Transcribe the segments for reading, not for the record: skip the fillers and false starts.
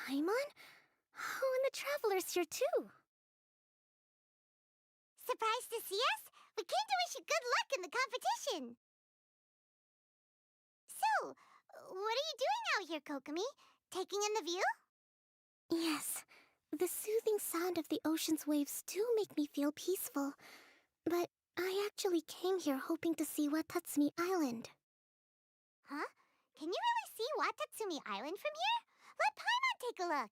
Paimon? Oh, and the Traveler's here too. Surprised to see us? We came to wish you good luck in the competition. So, what are you doing out here, Kokomi? Taking in the view? Yes, the soothing sound of the ocean's waves do make me feel peaceful. But I actually came here hoping to see Watatsumi Island. Huh? Can you really see Watatsumi Island from here? Let Paimon take a look.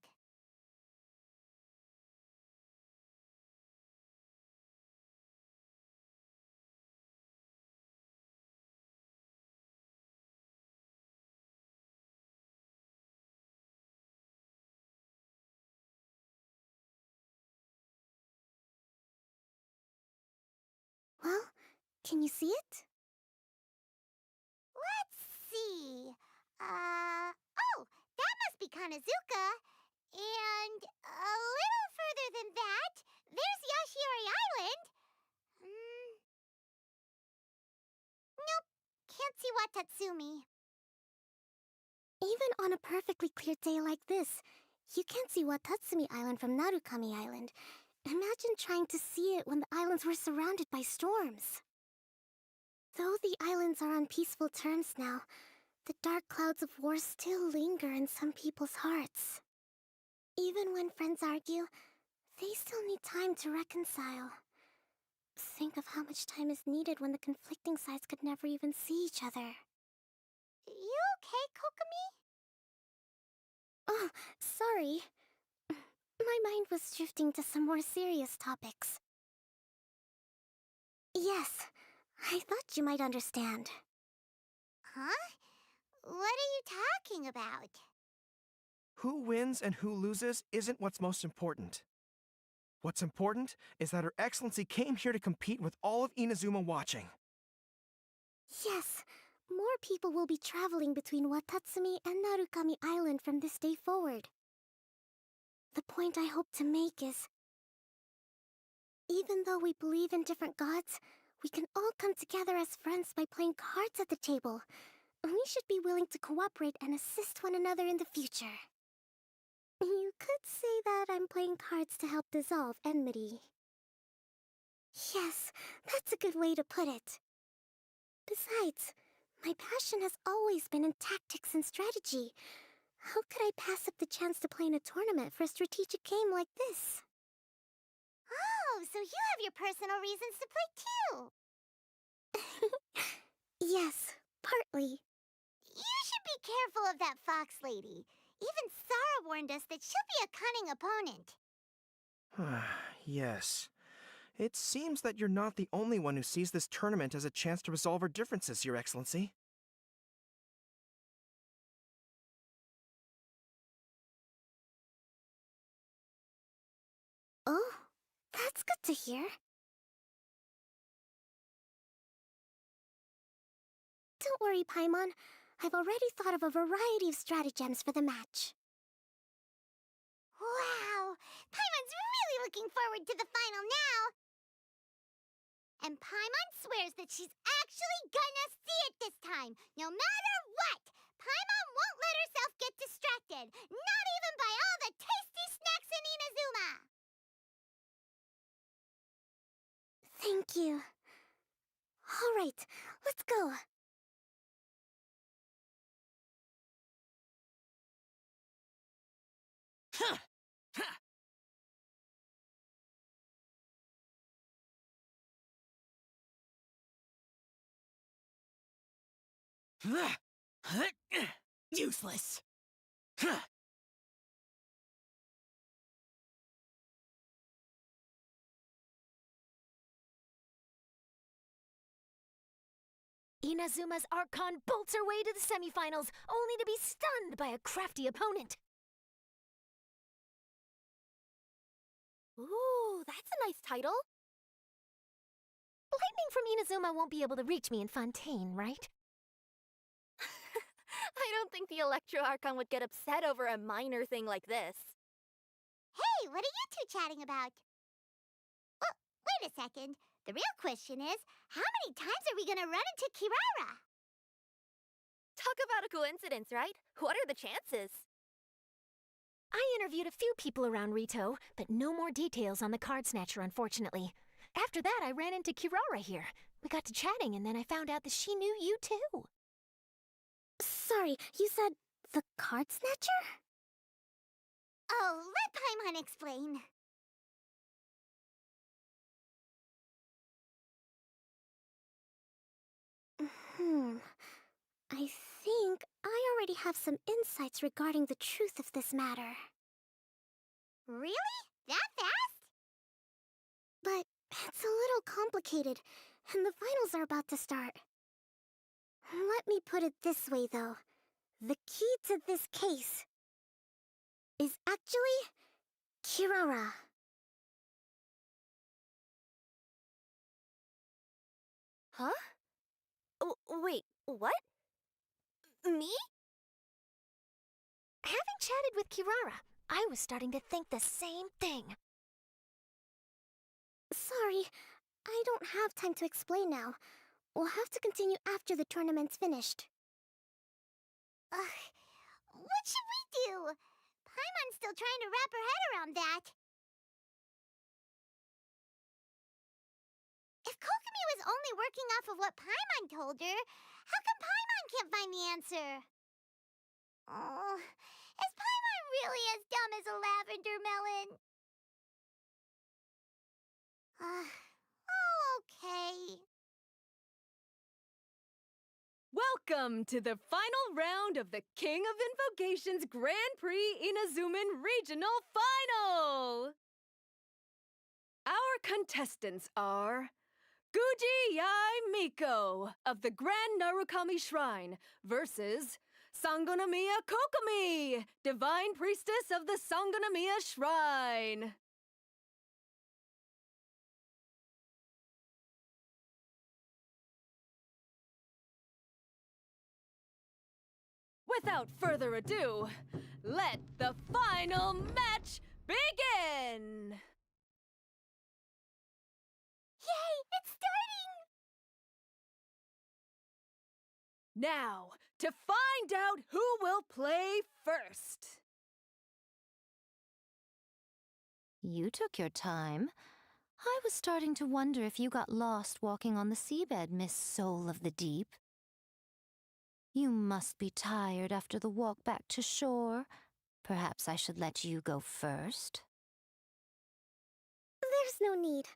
Well, can you see it? Let's see. Oh, that must be Kanazuka. And a little further than that, there's Yashiori Island. Nope, can't see Watatsumi. Even on a perfectly clear day like this, you can't see Watatsumi Island from Narukami Island. Imagine trying to see it when the islands were surrounded by storms. Though the islands are on peaceful terms now, the dark clouds of war still linger in some people's hearts. Even when friends argue, they still need time to reconcile. Think of how much time is needed when the conflicting sides could never even see each other. You okay, Kokomi? Oh, sorry. My mind was drifting to some more serious topics. Yes, I thought you might understand. Huh? What are you talking about? Who wins and who loses isn't what's most important. What's important is that Her Excellency came here to compete with all of Inazuma watching. Yes, more people will be traveling between Watatsumi and Narukami Island from this day forward. The point I hope to make is, even though we believe in different gods, we can all come together as friends by playing cards at the table. We should be willing to cooperate and assist one another in the future. You could say that I'm playing cards to help dissolve enmity. Yes, that's a good way to put it. Besides, my passion has always been in tactics and strategy. How could I pass up the chance to play in a tournament for a strategic game like this? Oh, so you have your personal reasons to play too. Yes, partly. You should be careful of that fox lady. Even Sarah warned us that she'll be a cunning opponent. Yes. It seems that you're not the only one who sees this tournament as a chance to resolve our differences, Your Excellency. Oh, that's good to hear. Don't worry, Paimon. I've already thought of a variety of stratagems for the match. Wow! Paimon's really looking forward to the final now! And Paimon swears that she's actually gonna see it this time, no matter what! Paimon won't let herself get distracted, not even by all the tasty snacks in Inazuma! Thank you. All right, let's go. Useless. Inazuma's Archon bolts her way to the semifinals, only to be stunned by a crafty opponent. Ooh, that's a nice title. Lightning from Inazuma won't be able to reach me in Fontaine, right? I don't think the Electro Archon would get upset over a minor thing like this. Hey, what are you two chatting about? Oh, wait a second. The real question is, how many times are we gonna run into Kirara? Talk about a coincidence, right? What are the chances? I interviewed a few people around Rito, but no more details on the card snatcher, unfortunately. After that, I ran into Kirara here. We got to chatting, and then I found out that she knew you too. Sorry, you said the card snatcher? Oh, let Paimon explain. I think I already have some insights regarding the truth of this matter. Really? That fast? But it's a little complicated, and the finals are about to start. Let me put it this way, though. The key to this case is actually Kirara. Huh? Wait, what? Me? Having chatted with Kirara, I was starting to think the same thing. Sorry, I don't have time to explain now. We'll have to continue after the tournament's finished. What should we do? Paimon's still trying to wrap her head around that. If Kokomi was only working off of what Paimon told her, how come Paimon can't find the answer? Oh, is Paimon really as dumb as a lavender melon? Okay. Welcome to the final round of the King of Invocation's Grand Prix Inazuman Regional Final! Our contestants are Guji Yai Miko of the Grand Narukami Shrine versus Sangonomiya Kokomi, Divine Priestess of the Sangonomiya Shrine. Without further ado, let the final match begin! Yay, it's starting! Now, to find out who will play first. You took your time. I was starting to wonder if you got lost walking on the seabed, Miss Soul of the Deep. You must be tired after the walk back to shore. Perhaps I should let you go first. There's no need.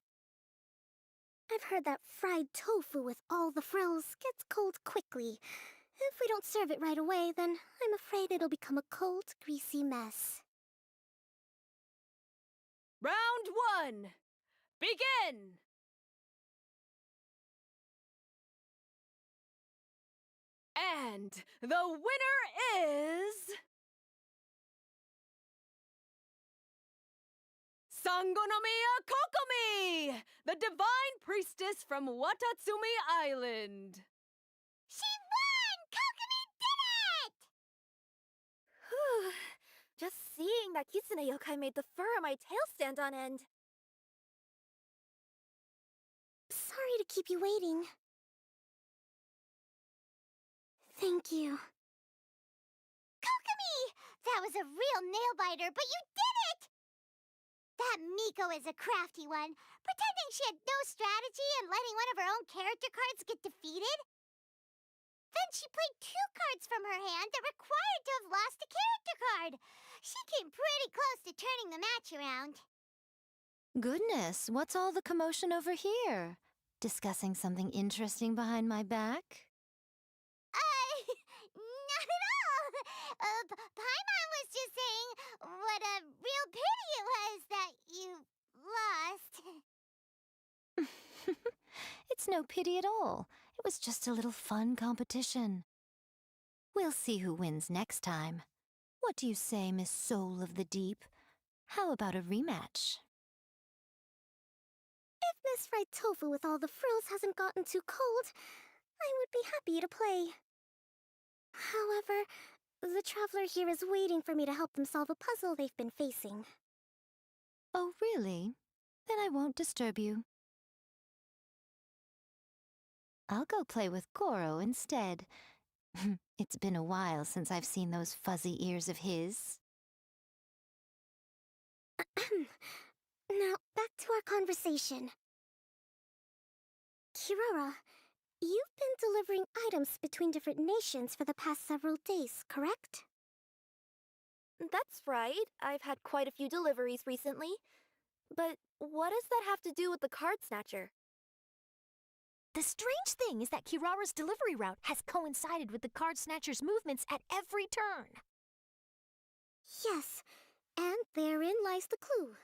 I've heard that fried tofu with all the frills gets cold quickly. If we don't serve it right away, then I'm afraid it'll become a cold, greasy mess. Round 1, begin! And the winner is... Sangonomiya Kokomi, the Divine Priestess from Watatsumi Island. She won! Kokomi did it! Whew. Just seeing that Kitsune yokai made the fur on my tail stand on end. Sorry to keep you waiting. Thank you. Kokomi! That was a real nail-biter, but you did it! That Miko is a crafty one, pretending she had no strategy and letting one of her own character cards get defeated. Then she played 2 cards from her hand that required to have lost a character card. She came pretty close to turning the match around. Goodness, what's all the commotion over here? Discussing something interesting behind my back? Not at all. Paimon was just saying what a real pity it was that you lost. It's no pity at all. It was just a little fun competition. We'll see who wins next time. What do you say, Miss Soul of the Deep? How about a rematch? If Miss Fried Tofu with all the frills hasn't gotten too cold, I would be happy to play. However, the traveler here is waiting for me to help them solve a puzzle they've been facing. Oh, really? Then I won't disturb you. I'll go play with Goro instead. It's been a while since I've seen those fuzzy ears of his. Now, back to our conversation. Kirara, you've been delivering items between different nations for the past several days, correct? That's right. I've had quite a few deliveries recently. But what does that have to do with the card snatcher? The strange thing is that Kirara's delivery route has coincided with the card snatcher's movements at every turn. Yes, and therein lies the clue.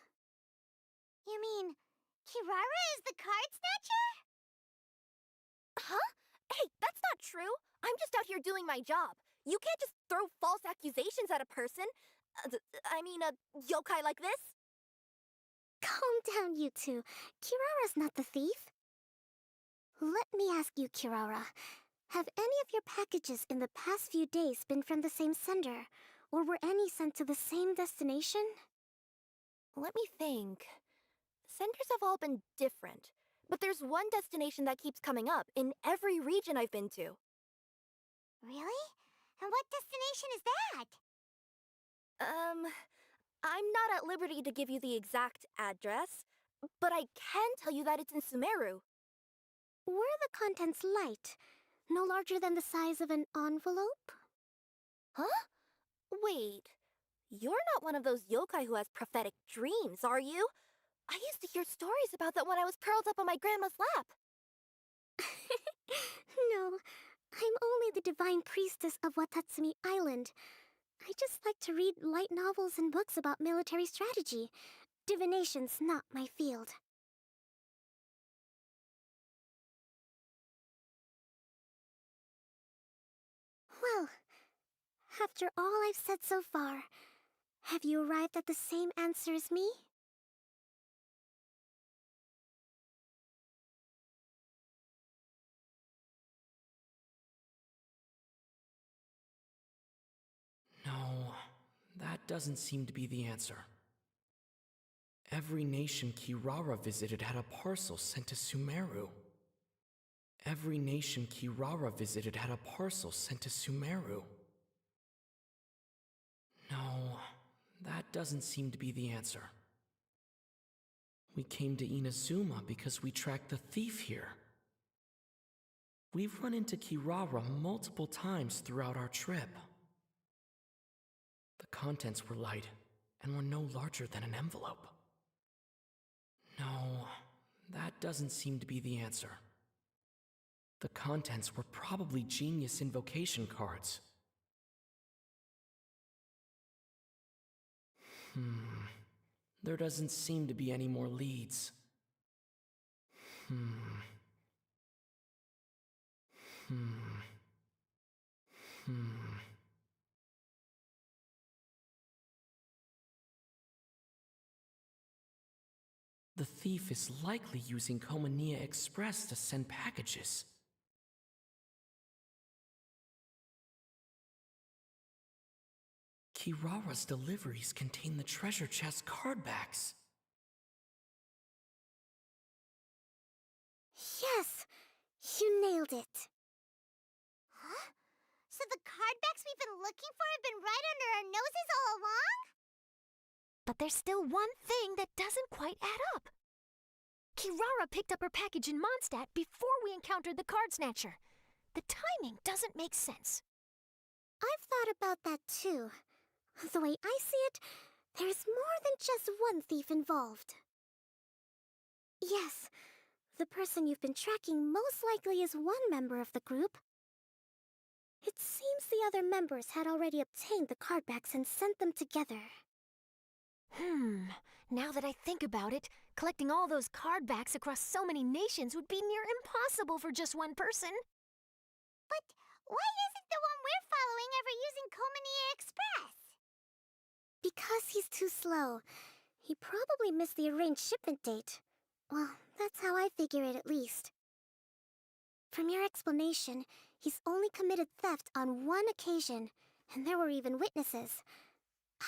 You mean, Kirara is the card snatcher? Huh? Hey, that's not true. I'm just out here doing my job. You can't just throw false accusations at a person. A yokai like this. Calm down, you two. Kirara's not the thief. Let me ask you, Kirara. Have any of your packages in the past few days been from the same sender? Or were any sent to the same destination? Let me think. Senders have all been different, but there's one destination that keeps coming up in every region I've been to. Really? And what destination is that? I'm not at liberty to give you the exact address, but I can tell you that it's in Sumeru. Were the contents light? No larger than the size of an envelope? Huh? Wait, you're not one of those yokai who has prophetic dreams, are you? I used to hear stories about that when I was curled up on my grandma's lap. No, I'm only the divine priestess of Watatsumi Island. I just like to read light novels and books about military strategy. Divination's not my field. Well, after all I've said so far, have you arrived at the same answer as me? No, that doesn't seem to be the answer. Every nation Kirara visited had a parcel sent to Sumeru. Every nation Kirara visited had a parcel sent to Sumeru. No, that doesn't seem to be the answer. We came to Inazuma because we tracked the thief here. We've run into Kirara multiple times throughout our trip. The contents were light and were no larger than an envelope. No, that doesn't seem to be the answer. The contents were probably genius invocation cards. There doesn't seem to be any more leads. The thief is likely using Komania Express to send packages. Kirara's deliveries contain the treasure chest card backs. Yes! You nailed it! Huh? So the card backs we've been looking for have been right under our noses all along? But there's still one thing that doesn't quite add up. Kirara picked up her package in Mondstadt before we encountered the card snatcher. The timing doesn't make sense. I've thought about that too. The way I see it, there's more than just one thief involved. Yes, the person you've been tracking most likely is one member of the group. It seems the other members had already obtained the cardbacks and sent them together. Now that I think about it, collecting all those card backs across so many nations would be near impossible for just one person. But why isn't the one we're following ever using Komania Express? Because he's too slow. He probably missed the arranged shipment date. Well, that's how I figure it at least. From your explanation, he's only committed theft on one occasion, and there were even witnesses.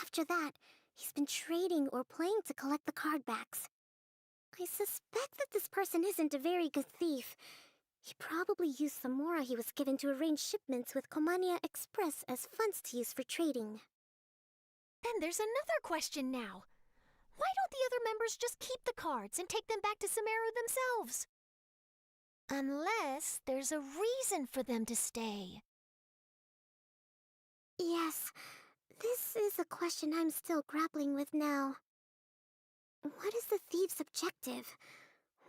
After that, he's been trading or playing to collect the cardbacks. I suspect that this person isn't a very good thief. He probably used the mora he was given to arrange shipments with Komania Express as funds to use for trading. Then there's another question now. Why don't the other members just keep the cards and take them back to Sumeru themselves? Unless there's a reason for them to stay. Yes, this is a question I'm still grappling with now. What is the thief's objective?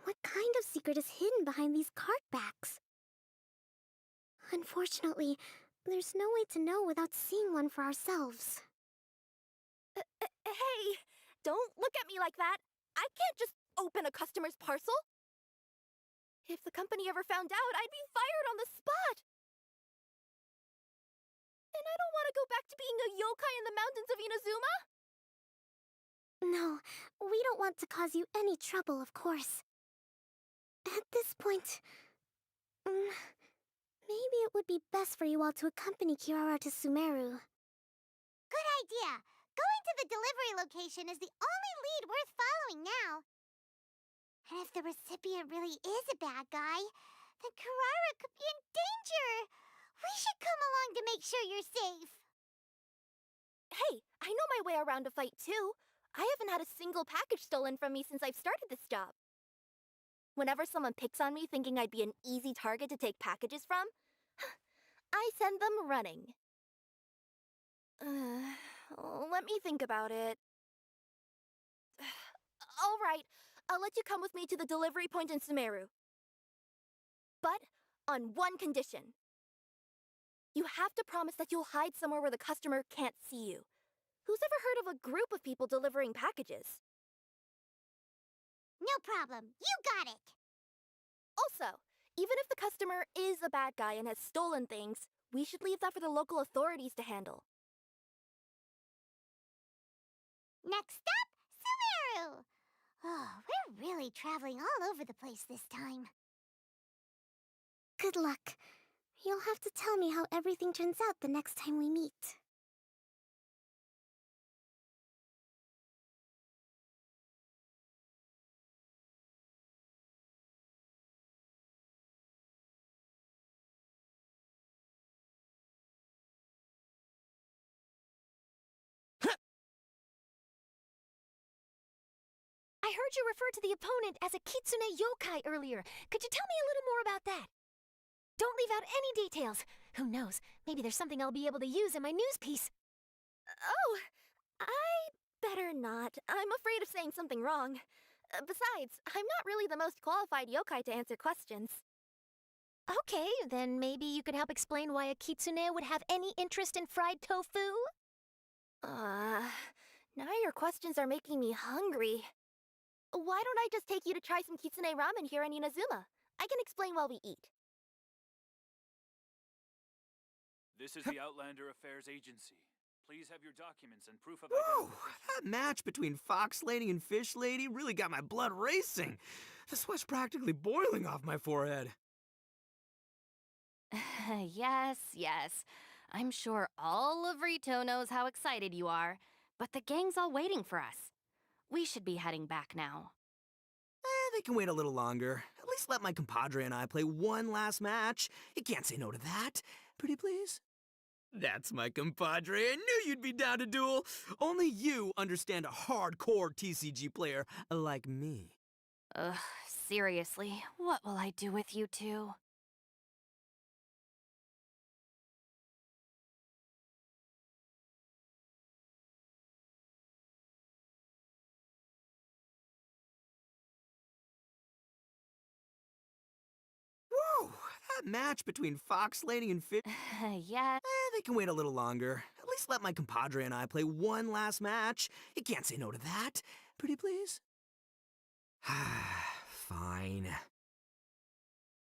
What kind of secret is hidden behind these card backs? Unfortunately, there's no way to know without seeing one for ourselves. Hey, don't look at me like that. I can't just open a customer's parcel. If the company ever found out, I'd be fired on the spot. And I don't want to go back to being a yokai in the mountains of Inazuma. No, we don't want to cause you any trouble, of course. At this point, maybe it would be best for you all to accompany Kirara to Sumeru. Good idea. Going to the delivery location is the only lead worth following now. And if the recipient really is a bad guy, then Kirara could be in danger. We should come along to make sure you're safe. Hey, I know my way around a fight too. I haven't had a single package stolen from me since I've started this job. Whenever someone picks on me thinking I'd be an easy target to take packages from, I send them running. Let me think about it. All right, I'll let you come with me to the delivery point in Sumeru. But on one condition. You have to promise that you'll hide somewhere where the customer can't see you. Who's ever heard of a group of people delivering packages? No problem. You got it. Also, even if the customer is a bad guy and has stolen things, we should leave that for the local authorities to handle. Next stop, Sumeru. Oh, we're really traveling all over the place this time. Good luck. You'll have to tell me how everything turns out the next time we meet. I heard you refer to the opponent as a kitsune yokai earlier. Could you tell me a little more about that? Don't leave out any details. Who knows, maybe there's something I'll be able to use in my news piece. Oh, I better not. I'm afraid of saying something wrong. Besides, I'm not really the most qualified yokai to answer questions. Okay, then maybe you could help explain why a kitsune would have any interest in fried tofu? Now your questions are making me hungry. Why don't I just take you to try some kitsune ramen here in Inazuma? I can explain while we eat. This is the Outlander Affairs Agency. Please have your documents and proof of Whoa, identification. that match between Fox Lady and Fish Lady really got my blood racing. The sweat's practically boiling off my forehead. Yes. I'm sure all of Rito knows how excited you are, but the gang's all waiting for us. We should be heading back now. They can wait a little longer. At least let my compadre and I play one last match. You can't say no to that. Pretty please? That's my compadre. I knew you'd be down to duel. Only you understand a hardcore TCG player like me. Ugh, seriously, what will I do with you two? Whoa, that match between Fox Lady and Fish... Yeah. They can wait a little longer. At least let my compadre and I play one last match. You can't say no to that. Pretty please? Fine.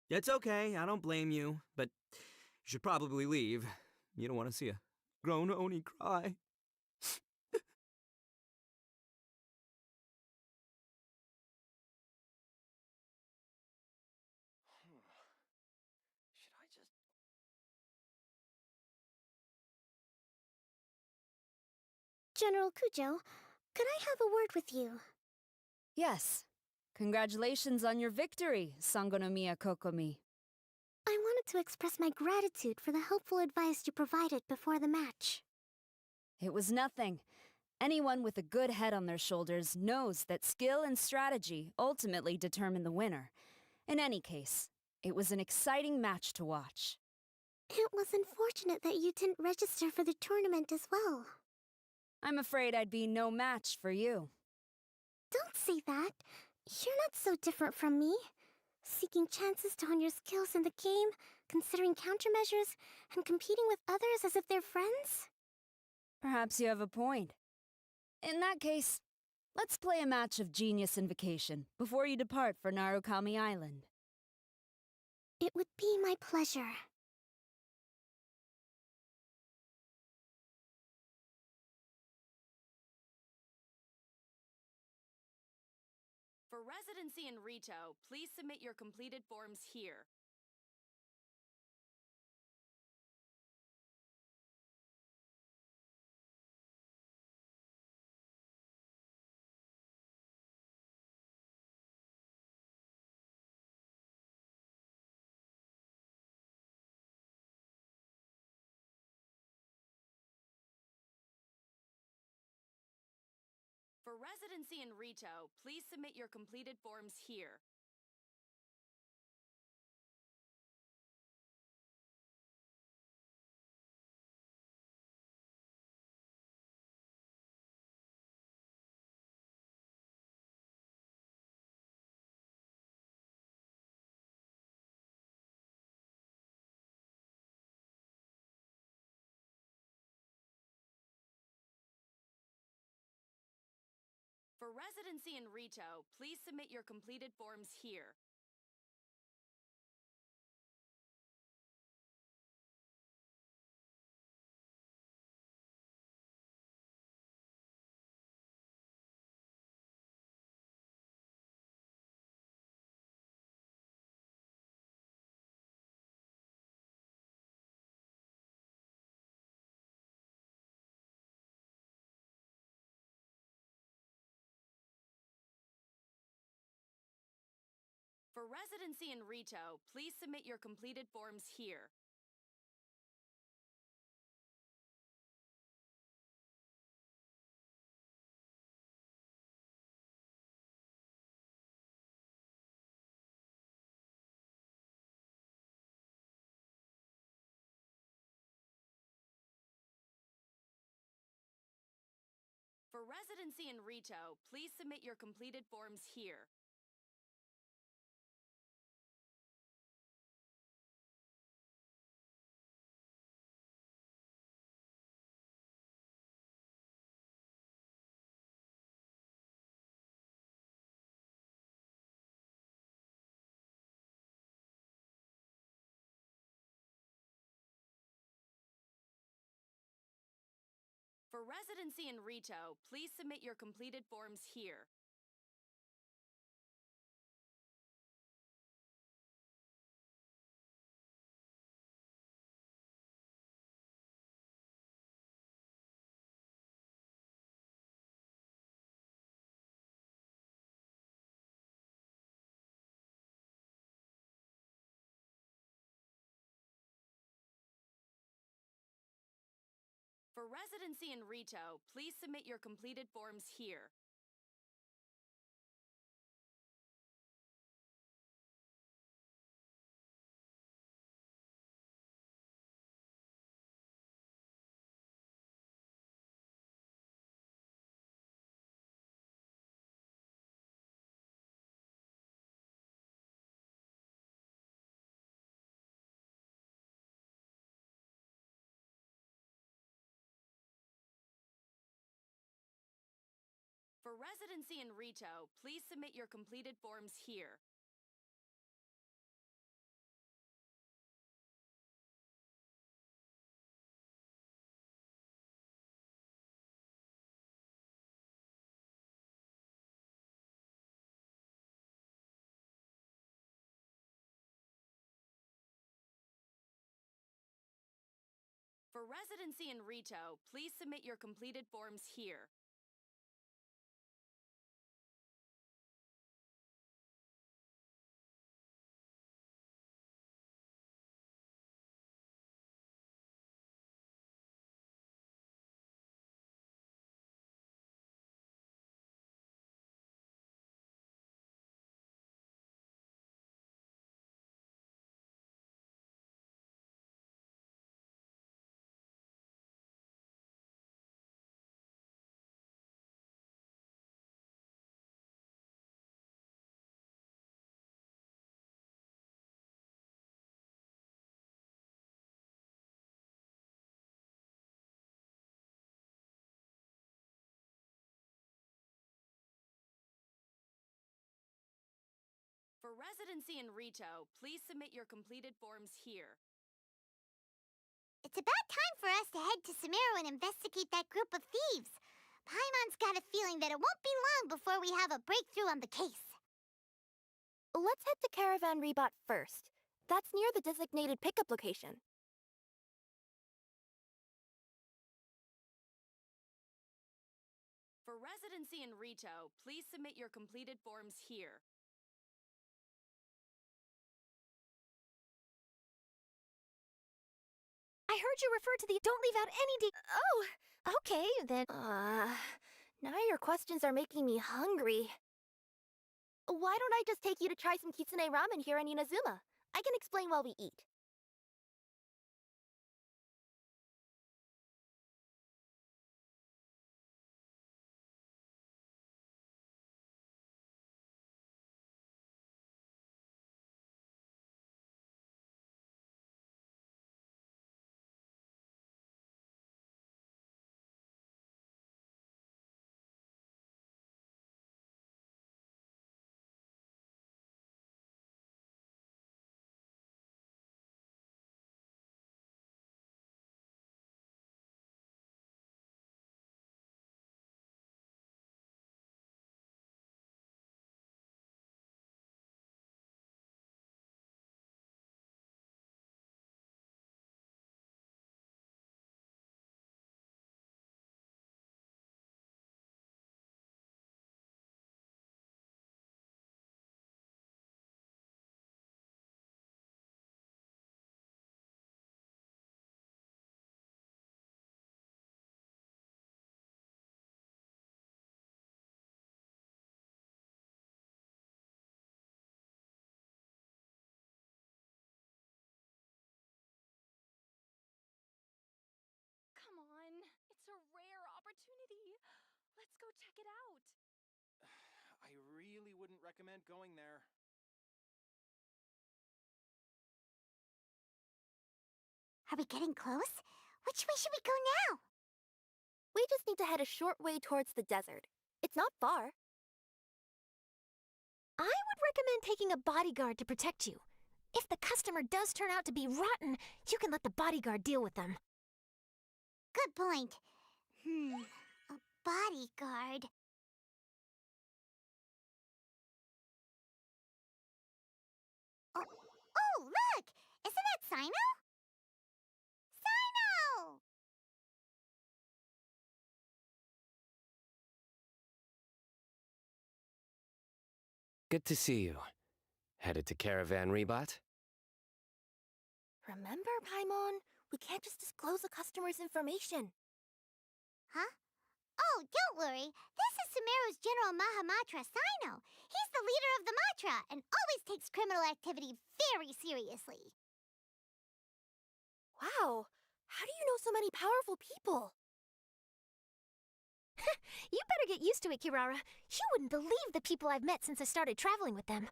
It's okay, I don't blame you, but you should probably leave. You don't want to see a grown Oni cry. Should I just... General Kujo, could I have a word with you? Yes. Congratulations on your victory, Sangonomiya Kokomi. I wanted to express my gratitude for the helpful advice you provided before the match. It was nothing. Anyone with a good head on their shoulders knows that skill and strategy ultimately determine the winner. In any case, it was an exciting match to watch. It was unfortunate that you didn't register for the tournament as well. I'm afraid I'd be no match for you. Don't say that. You're not so different from me. Seeking chances to hone your skills in the game, considering countermeasures, and competing with others as if they're friends? Perhaps you have a point. In that case, let's play a match of Genius Invocation before you depart for Narukami Island. It would be my pleasure. For residency in Rito, please submit your completed forms here. For residency in Rito, please submit your completed forms here. For residency in Rito, please submit your completed forms here. For residency in Rito, please submit your completed forms here. For residency in Rito, please submit your completed forms here. For residency in Rito, please submit your completed forms here. For residency in Rito, please submit your completed forms here. For residency in Rito, please submit your completed forms here. For residency in Rito, please submit your completed forms here. For residency in Rito, please submit your completed forms here. It's about time for us to head to Sumeru and investigate that group of thieves. Paimon's got a feeling that it won't be long before we have a breakthrough on the case. Let's head to Caravan Rebot first. That's near the designated pickup location. For residency in Rito, please submit your completed forms here. I heard you refer to the don't leave out any Oh! Okay, then. Now your questions are making me hungry. Why don't I just take you to try some kitsune ramen here in Inazuma? I can explain while we eat. Come on, it's a rare opportunity. Let's go check it out. I really wouldn't recommend going there. Are we getting close? Which way should we go now? We just need to head a short way towards the desert. It's not far. I would recommend taking a bodyguard to protect you. If the customer does turn out to be rotten, you can let the bodyguard deal with them. Good point. A bodyguard. Oh, look! Isn't that Sino? Sino! Good to see you. Headed to Caravan Rebot? Remember, Paimon? We can't just disclose a customer's information. Huh? Oh, don't worry. This is Sumeru's General Mahamatra, Sino. He's the leader of the Matra and always takes criminal activity very seriously. Wow, how do you know so many powerful people? You better get used to it, Kirara. You wouldn't believe the people I've met since I started traveling with them.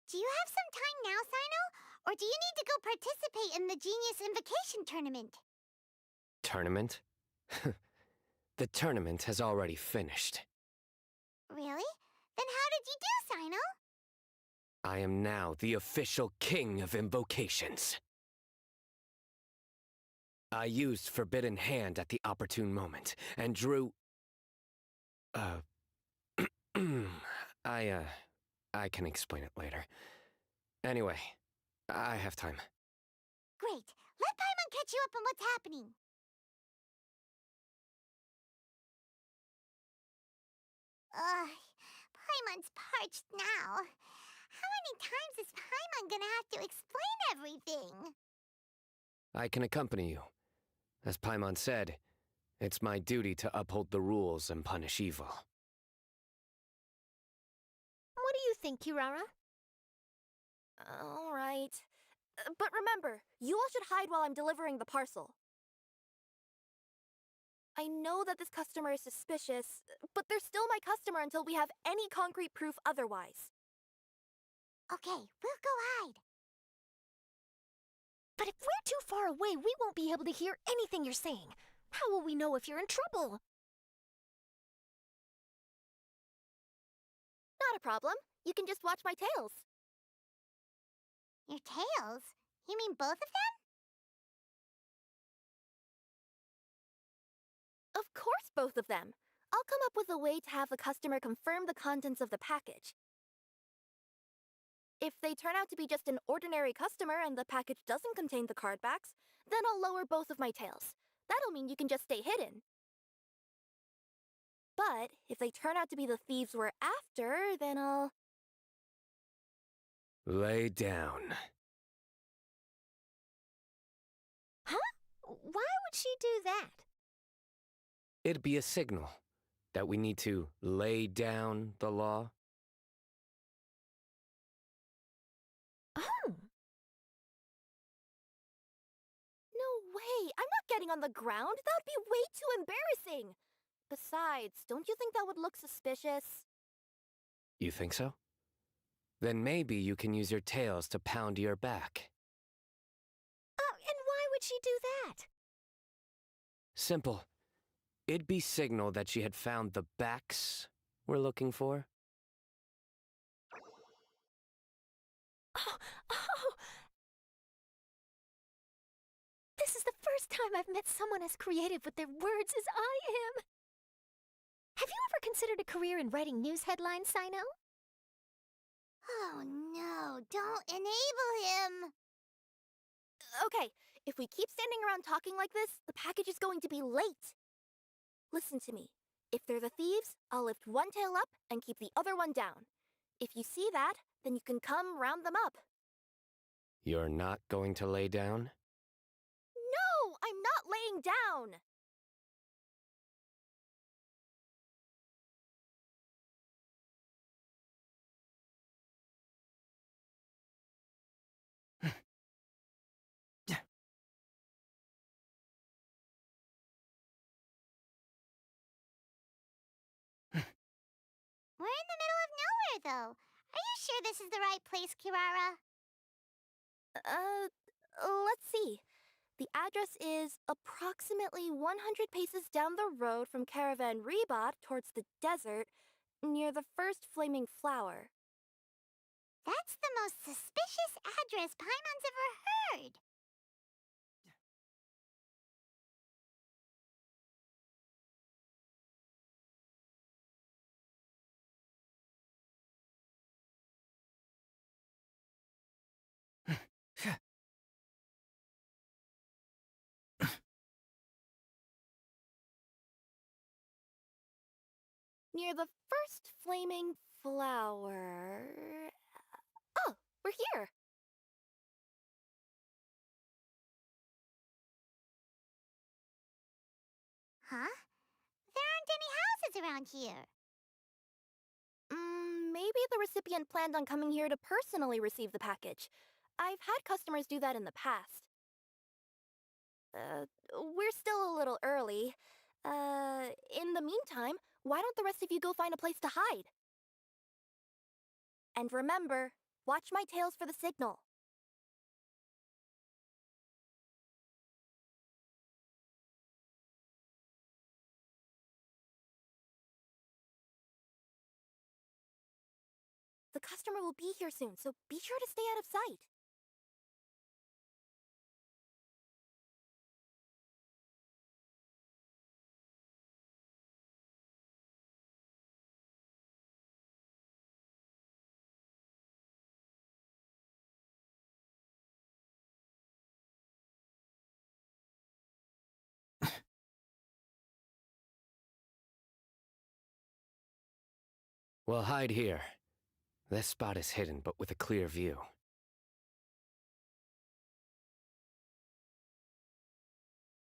Do you have some time now, Sino? Or do you need to go participate in the Genius Invocation tournament? Tournament? The tournament has already finished. Really? Then how did you do, Sino? I am now the official king of invocations. I used Forbidden Hand at the opportune moment, and drew... I can explain it later. Anyway, I have time. Great. Let Paimon catch you up on what's happening. Paimon's parched now. How many times is Paimon gonna have to explain everything? I can accompany you. As Paimon said, it's my duty to uphold the rules and punish evil. What do you think, Kirara? All right. But remember, you all should hide while I'm delivering the parcel. I know that this customer is suspicious, but they're still my customer until we have any concrete proof otherwise. Okay, we'll go hide. But if we're too far away, we won't be able to hear anything you're saying. How will we know if you're in trouble? Not a problem. You can just watch my tails. Your tails? You mean both of them? Of course, both of them. I'll come up with a way to have the customer confirm the contents of the package. If they turn out to be just an ordinary customer and the package doesn't contain the card backs, then I'll lower both of my tails. That'll mean you can just stay hidden. But if they turn out to be the thieves we're after, then I'll... Lay down. Huh? Why would she do that? It'd be a signal that we need to lay down the law. Oh. No way! I'm not getting on the ground! That would be way too embarrassing! Besides, don't you think that would look suspicious? You think so? Then maybe you can use your tails to pound your back. Oh, and why would she do that? Simple. It'd be signal that she had found the backs we're looking for. Oh, oh! This is the first time I've met someone as creative with their words as I am. Have you ever considered a career in writing news headlines, Sino? Oh no, don't enable him! Okay, if we keep standing around talking like this, the package is going to be late. Listen to me. If they're the thieves, I'll lift one tail up and keep the other one down. If you see that, then you can come round them up. You're not going to lay down? No, I'm not laying down! We're in the middle of nowhere, though. Are you sure this is the right place, Kirara? Let's see. The address is approximately 100 paces down the road from Caravan Rebot towards the desert, near the first flaming flower. That's the most suspicious address Paimon's ever heard. Near the first flaming flower... Oh, we're here! Huh? There aren't any houses around here. Maybe the recipient planned on coming here to personally receive the package. I've had customers do that in the past. We're still a little early. In the meantime, why don't the rest of you go find a place to hide? And remember, watch my tails for the signal. The customer will be here soon, so be sure to stay out of sight. We'll hide here. This spot is hidden, but with a clear view.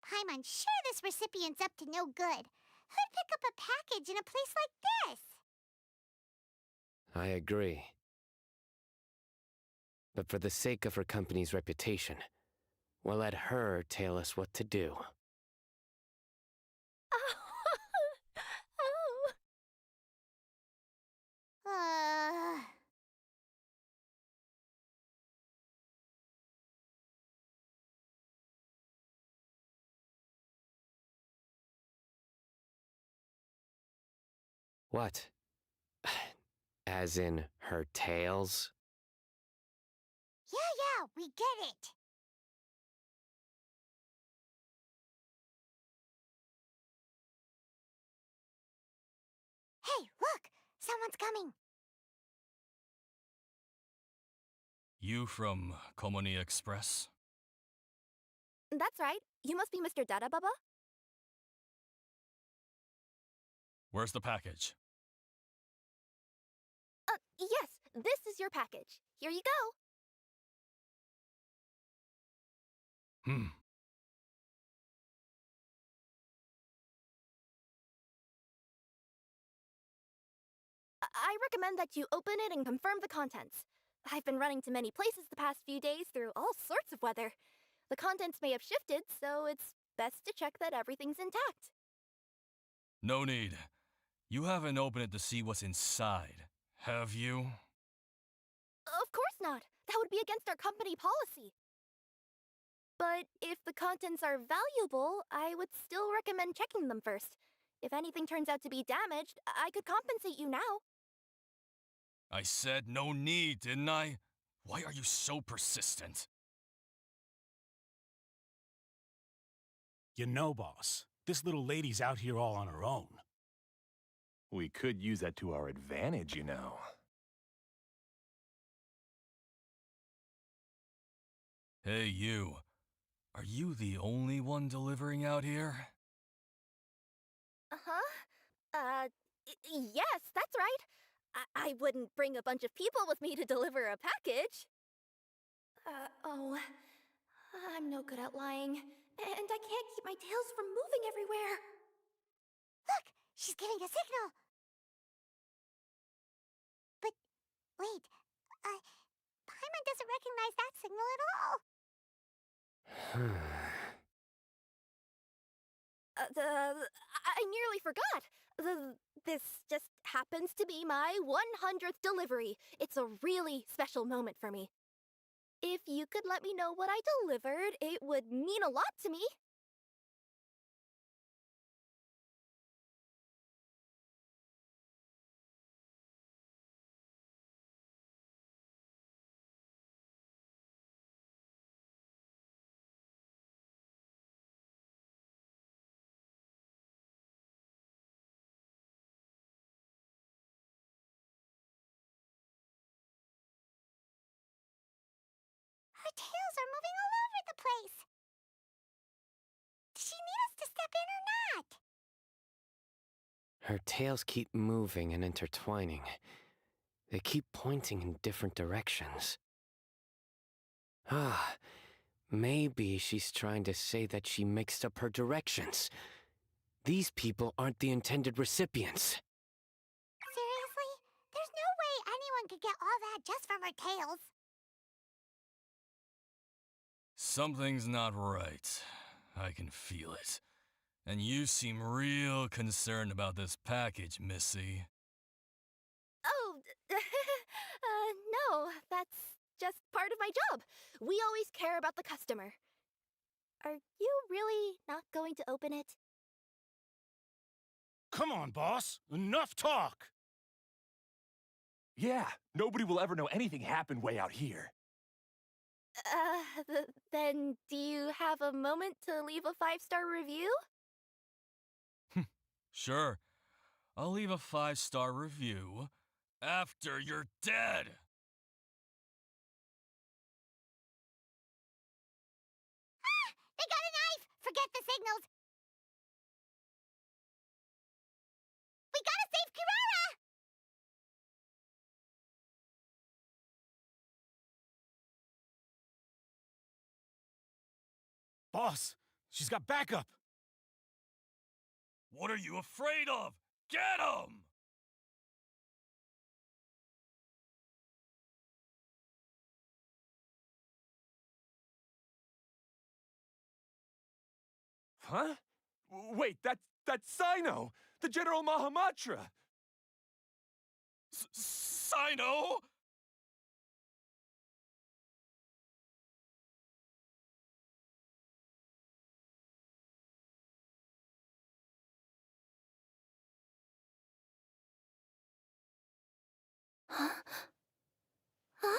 Paimon's sure this recipient's up to no good. Who'd pick up a package in a place like this? I agree. But for the sake of her company's reputation, we'll let her tell us what to do. Oh. What? As in her tails? Yeah, we get it. Hey, look! Someone's coming. You from Komoni Express? That's right. You must be Mr. Dada Baba? Where's the package? Yes, this is your package. Here you go. I recommend that you open it and confirm the contents. I've been running to many places the past few days through all sorts of weather. The contents may have shifted, so it's best to check that everything's intact. No need. You haven't opened it to see what's inside, have you? Of course not. That would be against our company policy. But if the contents are valuable, I would still recommend checking them first. If anything turns out to be damaged, I could compensate you now. I said no need, didn't I? Why are you so persistent? You know, boss, this little lady's out here all on her own. We could use that to our advantage, you know. Hey, you. Are you the only one delivering out here? Yes, that's right. I wouldn't bring a bunch of people with me to deliver a package. I'm no good at lying, and I can't keep my tails from moving everywhere. Look! She's giving a signal! But, wait, Paimon doesn't recognize that signal at all! I nearly forgot. This just happens to be my 100th delivery. It's a really special moment for me. If you could let me know what I delivered, it would mean a lot to me. Her tails are moving all over the place! Does she need us to step in or not? Her tails keep moving and intertwining. They keep pointing in different directions. Ah, maybe she's trying to say that she mixed up her directions. These people aren't the intended recipients. Seriously? There's no way anyone could get all that just from her tails. Something's not right. I can feel it. And you seem real concerned about this package, Missy. Oh, no, that's just part of my job. We always care about the customer. Are you really not going to open it? Come on, boss. Enough talk! Yeah, nobody will ever know anything happened way out here. Then do you have a moment to leave a 5-star review? Sure. I'll leave a 5-star review after you're dead. Ah! They got a knife! Forget the signals! We gotta save Kirara! Boss, she's got backup! What are you afraid of? Get him! Huh? Wait, that's Sino! The General Mahamatra! Sino? Huh? Huh?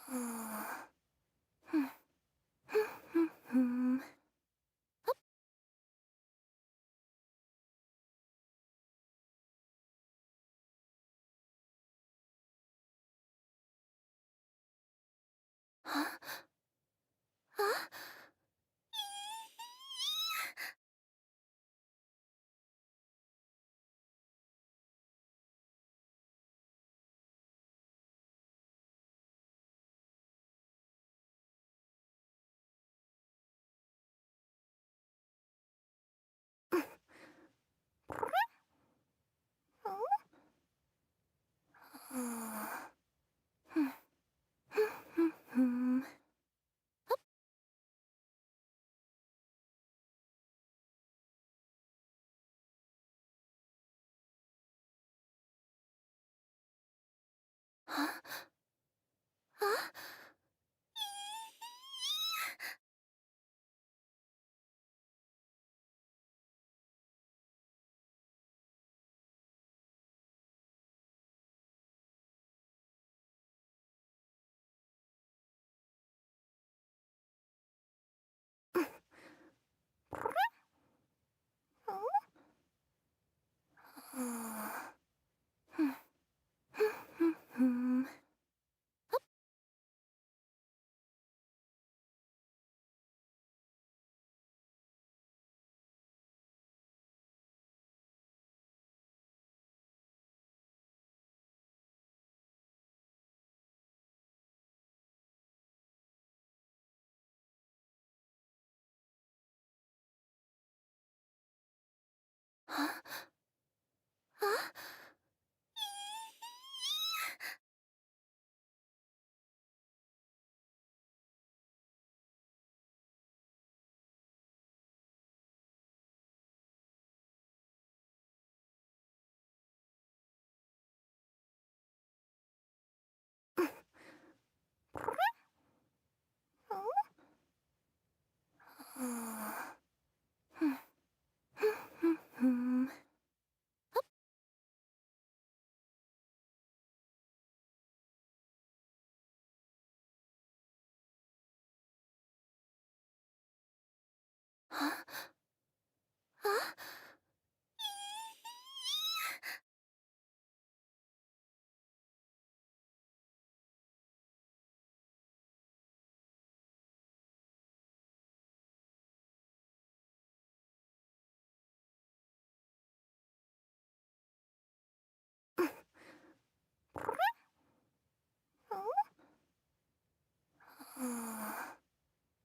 Huh? Huh? Huh? Huh? Huh? Huh?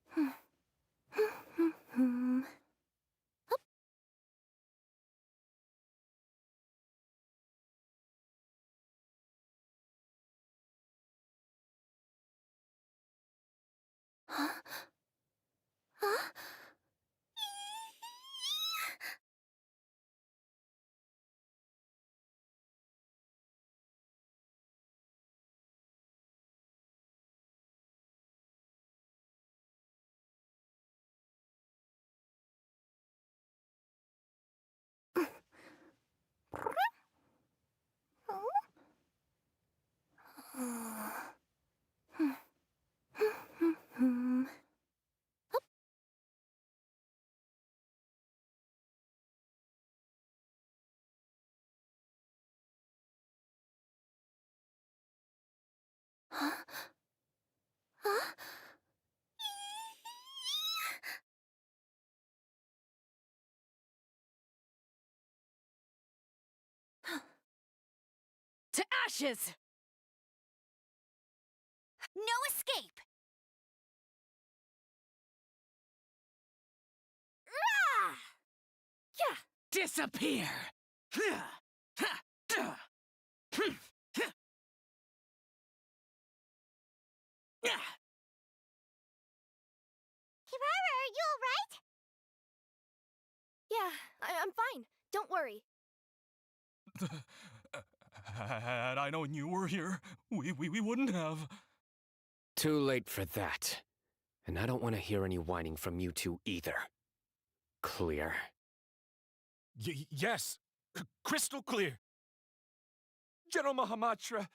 Huh? Huh? Huh? Huh? Huh? Huh? To ashes! No escape! Rah! Yeah! Disappear! Kirara, are you alright? Yeah, I'm fine. Don't worry. Had I known you were here, we wouldn't have. Too late for that. And I don't want to hear any whining from you two either. Clear? Yes. Crystal clear. General Mahamatra,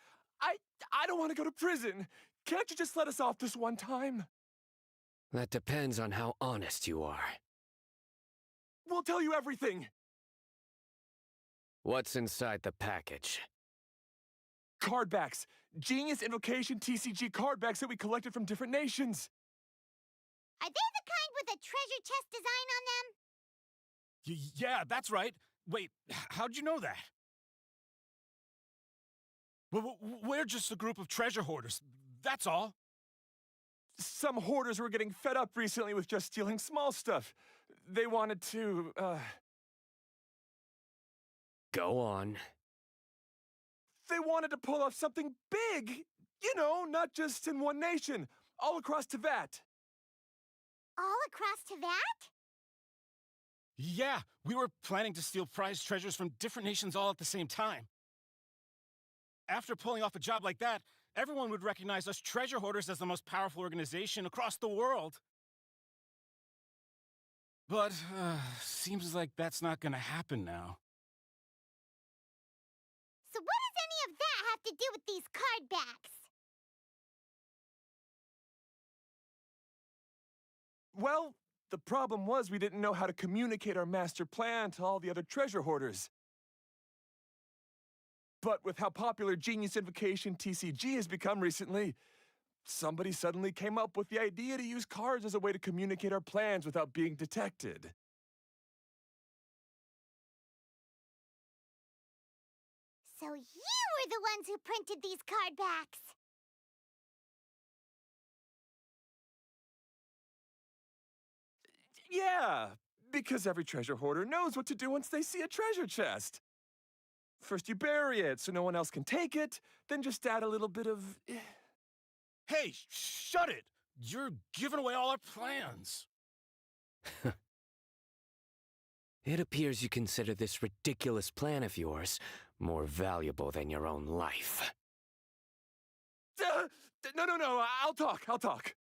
I don't want to go to prison. Can't you just let us off this one time? That depends on how honest you are. We'll tell you everything. What's inside the package? Card backs. Genius Invocation TCG card backs that we collected from different nations. Are they the kind with a treasure chest design on them? Yeah, that's right. Wait, how'd you know that? We're just a group of treasure hoarders. That's all. Some hoarders were getting fed up recently with just stealing small stuff. They wanted to, Go on. They wanted to pull off something big. You know, not just in one nation, all across Teyvat. All across Teyvat? Yeah, we were planning to steal prized treasures from different nations all at the same time. After pulling off a job like that, everyone would recognize us treasure hoarders as the most powerful organization across the world. But, seems like that's not gonna happen now. So what does any of that have to do with these card backs? Well, the problem was we didn't know how to communicate our master plan to all the other treasure hoarders. But with how popular Genius Invocation TCG has become recently, somebody suddenly came up with the idea to use cards as a way to communicate our plans without being detected. So you were the ones who printed these card backs. Yeah, because every treasure hoarder knows what to do once they see a treasure chest. First you bury it so no one else can take it, then just add a little bit of... Hey, shut it! You're giving away all our plans. It appears you consider this ridiculous plan of yours more valuable than your own life. No, I'll talk.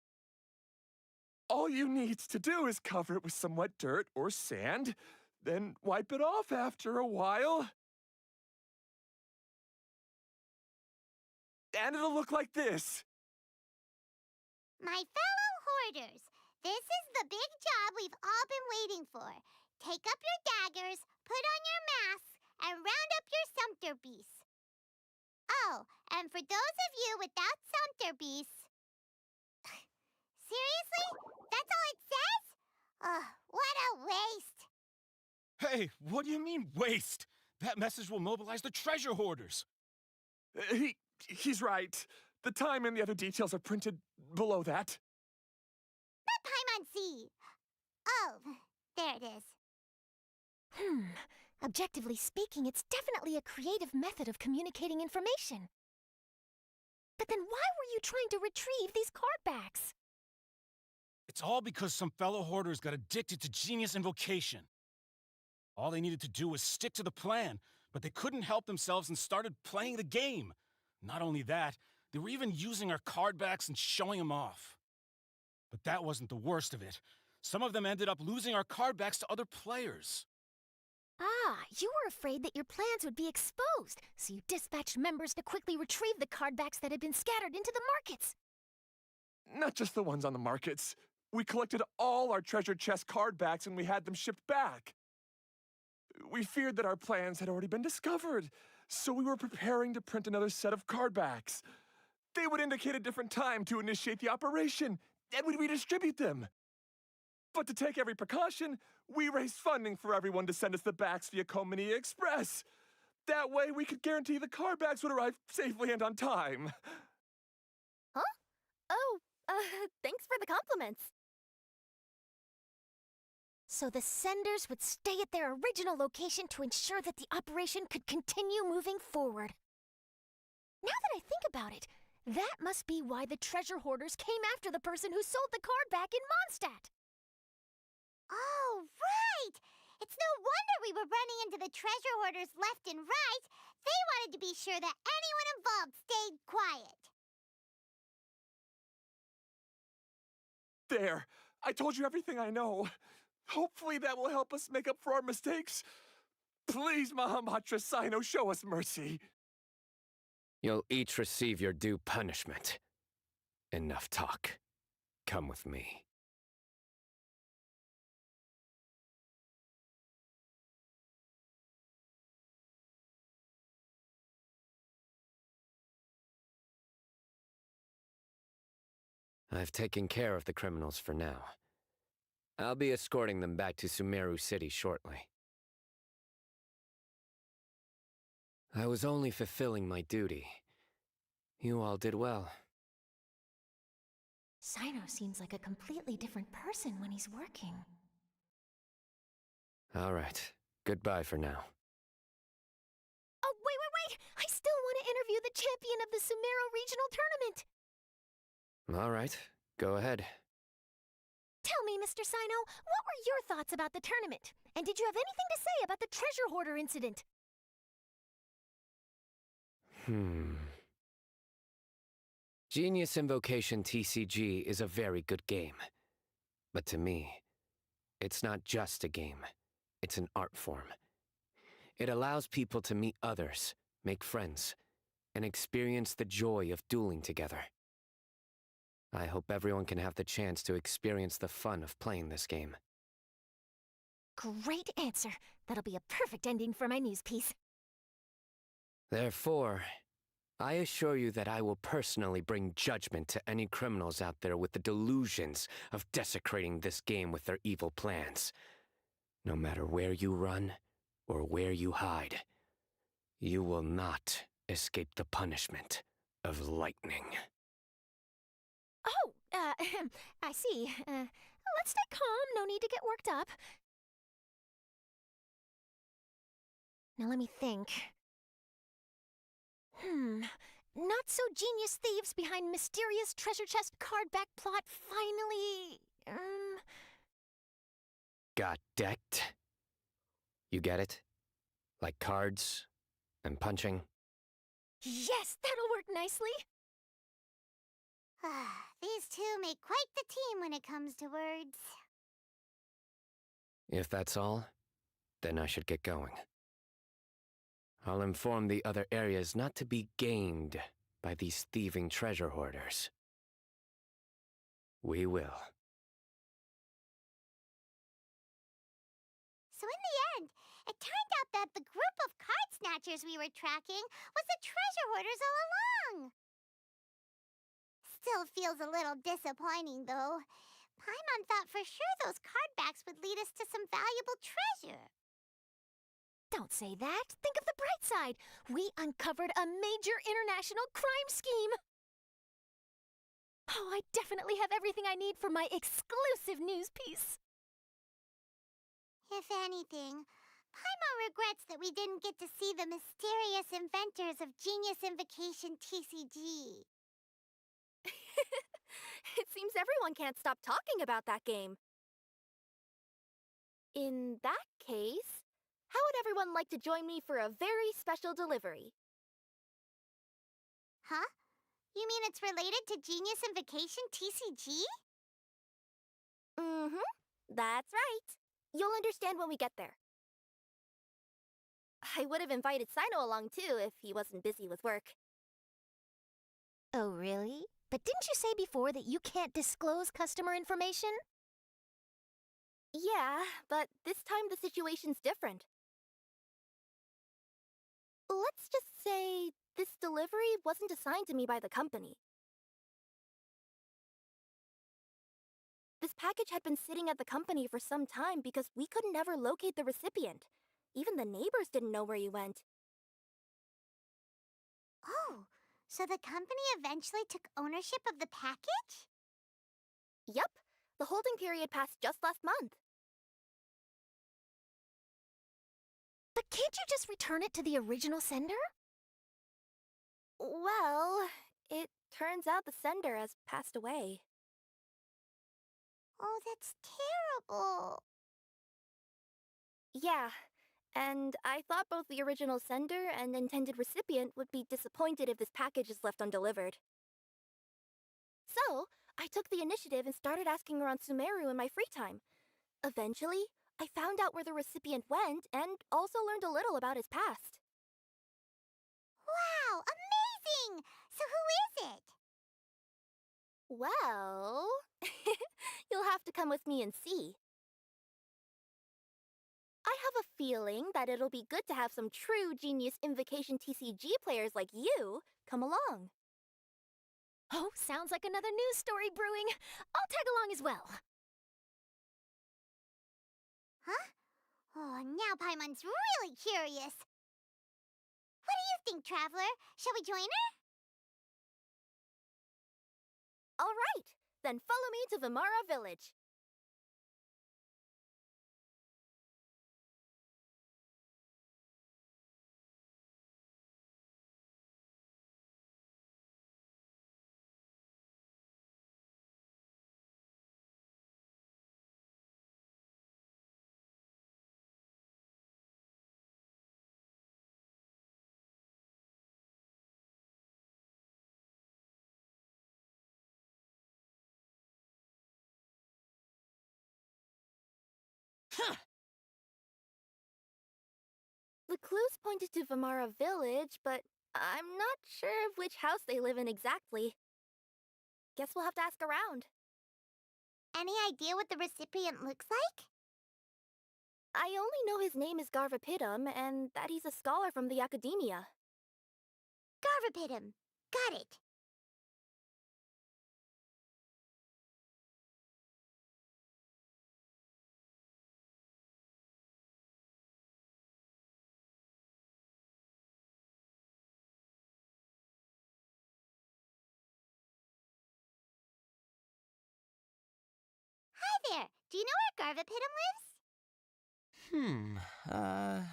All you need to do is cover it with some wet dirt or sand, then wipe it off after a while. And it'll look like this. My fellow hoarders, this is the big job we've all been waiting for. Take up your daggers, put on your masks, and round up your sumpter beasts. Oh, and for those of you without sumpter beasts... Seriously? That's all it says? Ugh, what a waste. Hey, what do you mean, waste? That message will mobilize the treasure hoarders. He's right. The time and the other details are printed below that. That Paimon C. Oh, there it is. Objectively speaking, it's definitely a creative method of communicating information. But then why were you trying to retrieve these card backs? It's all because some fellow hoarders got addicted to Genius Invocation. All they needed to do was stick to the plan, but they couldn't help themselves and started playing the game. Not only that, they were even using our card backs and showing them off. But that wasn't the worst of it. Some of them ended up losing our card backs to other players. Ah, you were afraid that your plans would be exposed, so you dispatched members to quickly retrieve the card backs that had been scattered into the markets. Not just the ones on the markets. We collected all our treasure chest card backs and we had them shipped back. We feared that our plans had already been discovered, so we were preparing to print another set of card backs. They would indicate a different time to initiate the operation, and we'd redistribute them. But to take every precaution, we raised funding for everyone to send us the backs via Komini Express. That way we could guarantee the card backs would arrive safely and on time. Huh? Oh, thanks for the compliments. So the senders would stay at their original location to ensure that the operation could continue moving forward. Now that I think about it, that must be why the treasure hoarders came after the person who sold the card back in Mondstadt. Oh, right! It's no wonder we were running into the treasure hoarders left and right. They wanted to be sure that anyone involved stayed quiet. There! I told you everything I know. Hopefully that will help us make up for our mistakes. Please, Mahamatra Sino, show us mercy. You'll each receive your due punishment. Enough talk. Come with me. I've taken care of the criminals for now. I'll be escorting them back to Sumeru City shortly. I was only fulfilling my duty. You all did well. Sino seems like a completely different person when he's working. All right. Goodbye for now. Oh, wait! I still want to interview the champion of the Sumeru Regional Tournament! All right. Go ahead. Tell me, Mr. Sino, what were your thoughts about the tournament? And did you have anything to say about the treasure hoarder incident? Genius Invocation TCG is a very good game. But to me, it's not just a game. It's an art form. It allows people to meet others, make friends, and experience the joy of dueling together. I hope everyone can have the chance to experience the fun of playing this game. Great answer. That'll be a perfect ending for my news piece. Therefore, I assure you that I will personally bring judgment to any criminals out there with the delusions of desecrating this game with their evil plans. No matter where you run or where you hide, you will not escape the punishment of lightning. Oh, I see. Let's stay calm. No need to get worked up. Now let me think. Not so genius thieves behind mysterious treasure chest card back plot finally... Got decked? You get it? Like cards and punching? Yes, that'll work nicely. These two make quite the team when it comes to words. If that's all, then I should get going. I'll inform the other areas not to be gamed by these thieving treasure hoarders. We will. So in the end, it turned out that the group of card snatchers we were tracking was the treasure hoarders all along. Still feels a little disappointing, though. Paimon thought for sure those card backs would lead us to some valuable treasure. Don't say that. Think of the bright side. We uncovered a major international crime scheme. Oh, I definitely have everything I need for my exclusive news piece. If anything, Paimon regrets that we didn't get to see the mysterious inventors of Genius Invocation TCG. It seems everyone can't stop talking about that game. In that case, how would everyone like to join me for a very special delivery? Huh? You mean it's related to Genius Invocation TCG? That's right. You'll understand when we get there. I would have invited Sino along too if he wasn't busy with work. Oh, really? But didn't you say before that you can't disclose customer information? Yeah, but this time the situation's different. Let's just say this delivery wasn't assigned to me by the company. This package had been sitting at the company for some time because we could never locate the recipient. Even the neighbors didn't know where he went. Oh, so the company eventually took ownership of the package? Yep, the holding period passed just last month. But can't you just return it to the original sender? Well, it turns out the sender has passed away. Oh, that's terrible. Yeah, and I thought both the original sender and intended recipient would be disappointed if this package is left undelivered. So, I took the initiative and started asking around Sumeru in my free time. Eventually, I found out where the recipient went and also learned a little about his past. Wow, amazing! So who is it? Well, you'll have to come with me and see. I have a feeling that it'll be good to have some true genius Invocation TCG players like you come along. Oh, sounds like another news story brewing. I'll tag along as well. Huh? Oh, now Paimon's really curious. What do you think, Traveler? Shall we join her? All right, then follow me to Vimara Village. The clues pointed to Vimara Village, but I'm not sure of which house they live in exactly. Guess we'll have to ask around. Any idea what the recipient looks like? I only know his name is Garvapitum and that he's a scholar from the Academia. Garvapitum. Got it. Hi there. Do you know where Garvapitum lives?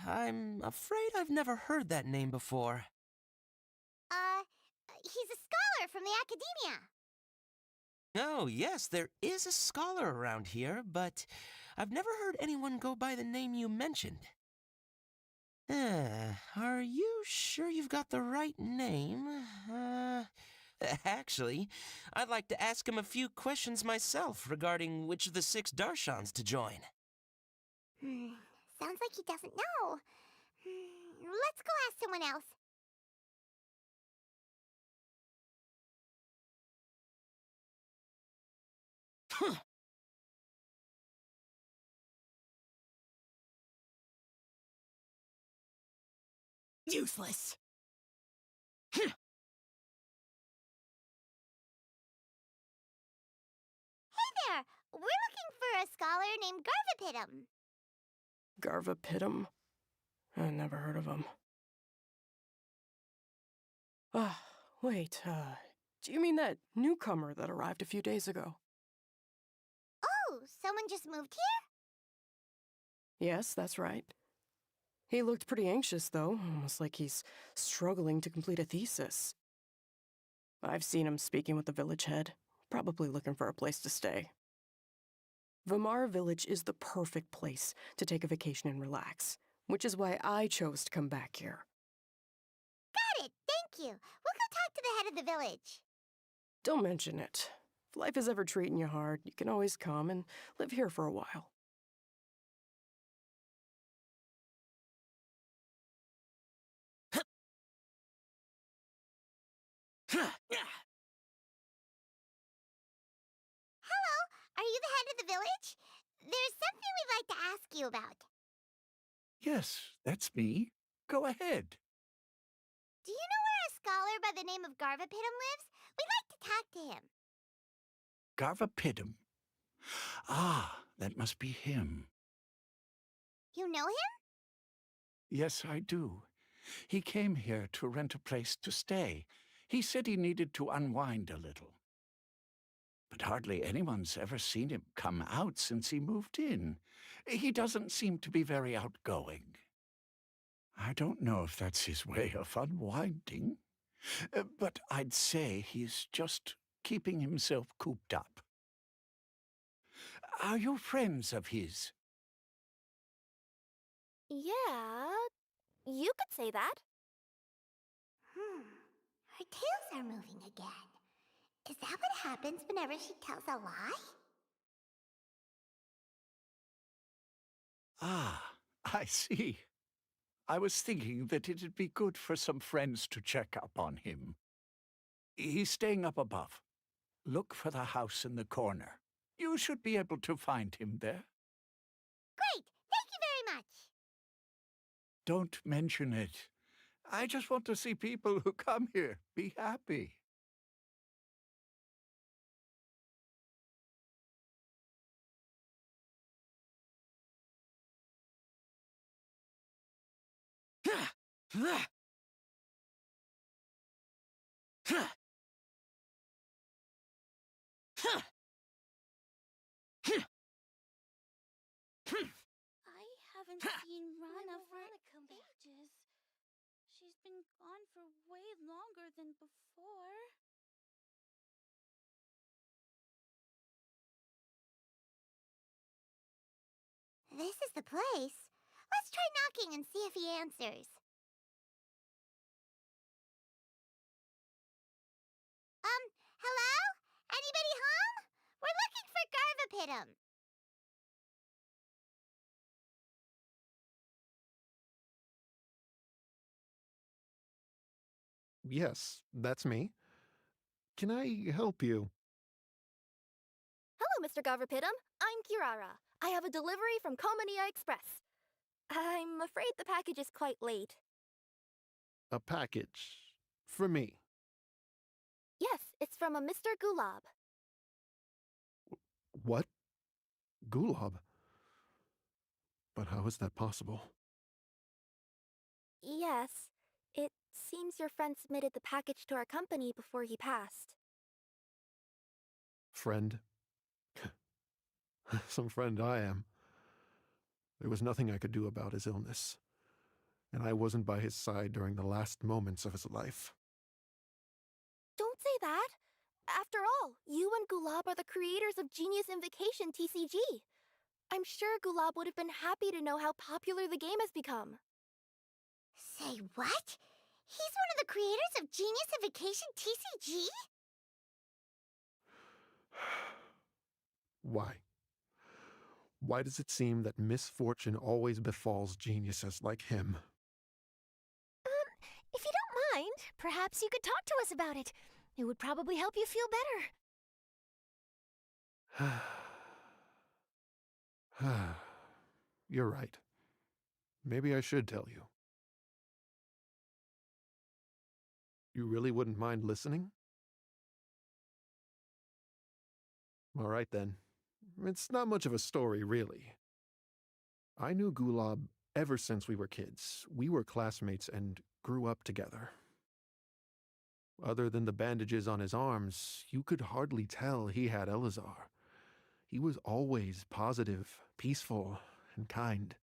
I'm afraid I've never heard that name before. He's a scholar from the Academia. Oh, yes, there is a scholar around here, but I've never heard anyone go by the name you mentioned. Are you sure you've got the right name? Actually, I'd like to ask him a few questions myself regarding which of the 6 Darshans to join. Sounds like he doesn't know. Let's go ask someone else. Useless! Hey there! We're looking for a scholar named Garvapitum. Garvapitum? I never heard of him. Wait, do you mean that newcomer that arrived a few days ago? Oh, someone just moved here? Yes, that's right. He looked pretty anxious, though, almost like he's struggling to complete a thesis. I've seen him speaking with the village head, probably looking for a place to stay. Vimara Village is the perfect place to take a vacation and relax, which is why I chose to come back here. Got it, thank you. We'll go talk to the head of the village. Don't mention it. If life is ever treating you hard, you can always come and live here for a while. Hello, are you the head of the village? There's something we'd like to ask you about. Yes, that's me. Go ahead. Do you know where a scholar by the name of Garvapitum lives? We'd like to talk to him. Garvapitum. Ah, that must be him. You know him? Yes, I do. He came here to rent a place to stay. He said he needed to unwind a little. But hardly anyone's ever seen him come out since he moved in. He doesn't seem to be very outgoing. I don't know if that's his way of unwinding, but I'd say he's just keeping himself cooped up. Are you friends of his? Yeah, you could say that. Her tails are moving again. Is that what happens whenever she tells a lie? Ah, I see. I was thinking that it'd be good for some friends to check up on him. He's staying up above. Look for the house in the corner. You should be able to find him there. Great! Thank you very much! Don't mention it. I just want to see people who come here be happy. I haven't seen Rana for ages. She's been gone for way longer than before. This is the place. Let's try knocking and see if he answers. Hello? Anybody home? We're looking for Garvapitum. Yes, that's me. Can I help you? Hello, Mr. Garvapitum. I'm Kirara. I have a delivery from Komania Express. I'm afraid the package is quite late. A package. For me. Yes, it's from a Mr. Gulab. What? Gulab? But how is that possible? Yes, it seems your friend submitted the package to our company before he passed. Friend? Some friend I am. There was nothing I could do about his illness, and I wasn't by his side during the last moments of his life. Don't say that. After all, you and Gulab are the creators of Genius Invokation TCG. I'm sure Gulab would have been happy to know how popular the game has become. Say what? He's one of the creators of Genius Invokation TCG? Why? Why does it seem that misfortune always befalls geniuses like him? If you don't mind, perhaps you could talk to us about it. It would probably help you feel better. You're right. Maybe I should tell you. You really wouldn't mind listening? All right then. It's not much of a story, really. I knew Gulab ever since we were kids. We were classmates and grew up together. Other than the bandages on his arms, you could hardly tell he had Elazar. He was always positive, peaceful, and kind.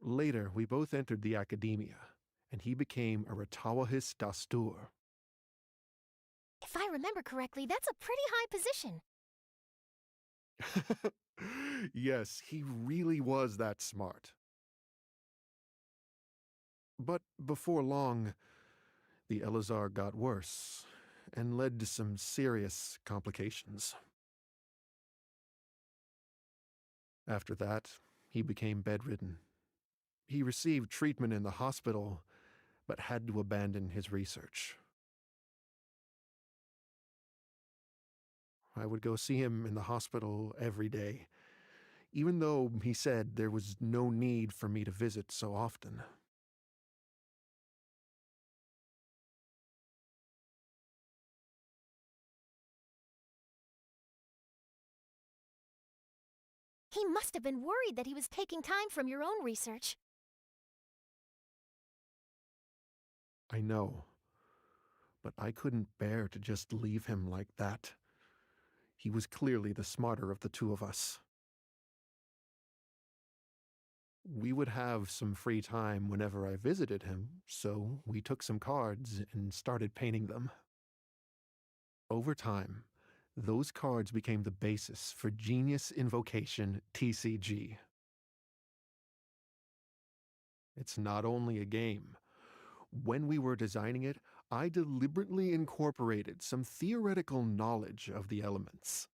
Later, we both entered the academia, and he became a Ratawahis Dastur. If I remember correctly, that's a pretty high position. Yes, he really was that smart. But before long, the Elazar got worse and led to some serious complications. After that, he became bedridden. He received treatment in the hospital, but had to abandon his research. I would go see him in the hospital every day, even though he said there was no need for me to visit so often. He must have been worried that he was taking time from your own research. I know, but I couldn't bear to just leave him like that. He was clearly the smarter of the two of us. We would have some free time whenever I visited him, so we took some cards and started painting them. Over time, those cards became the basis for Genius Invocation TCG. It's not only a game. When we were designing it, I deliberately incorporated some theoretical knowledge of the elements.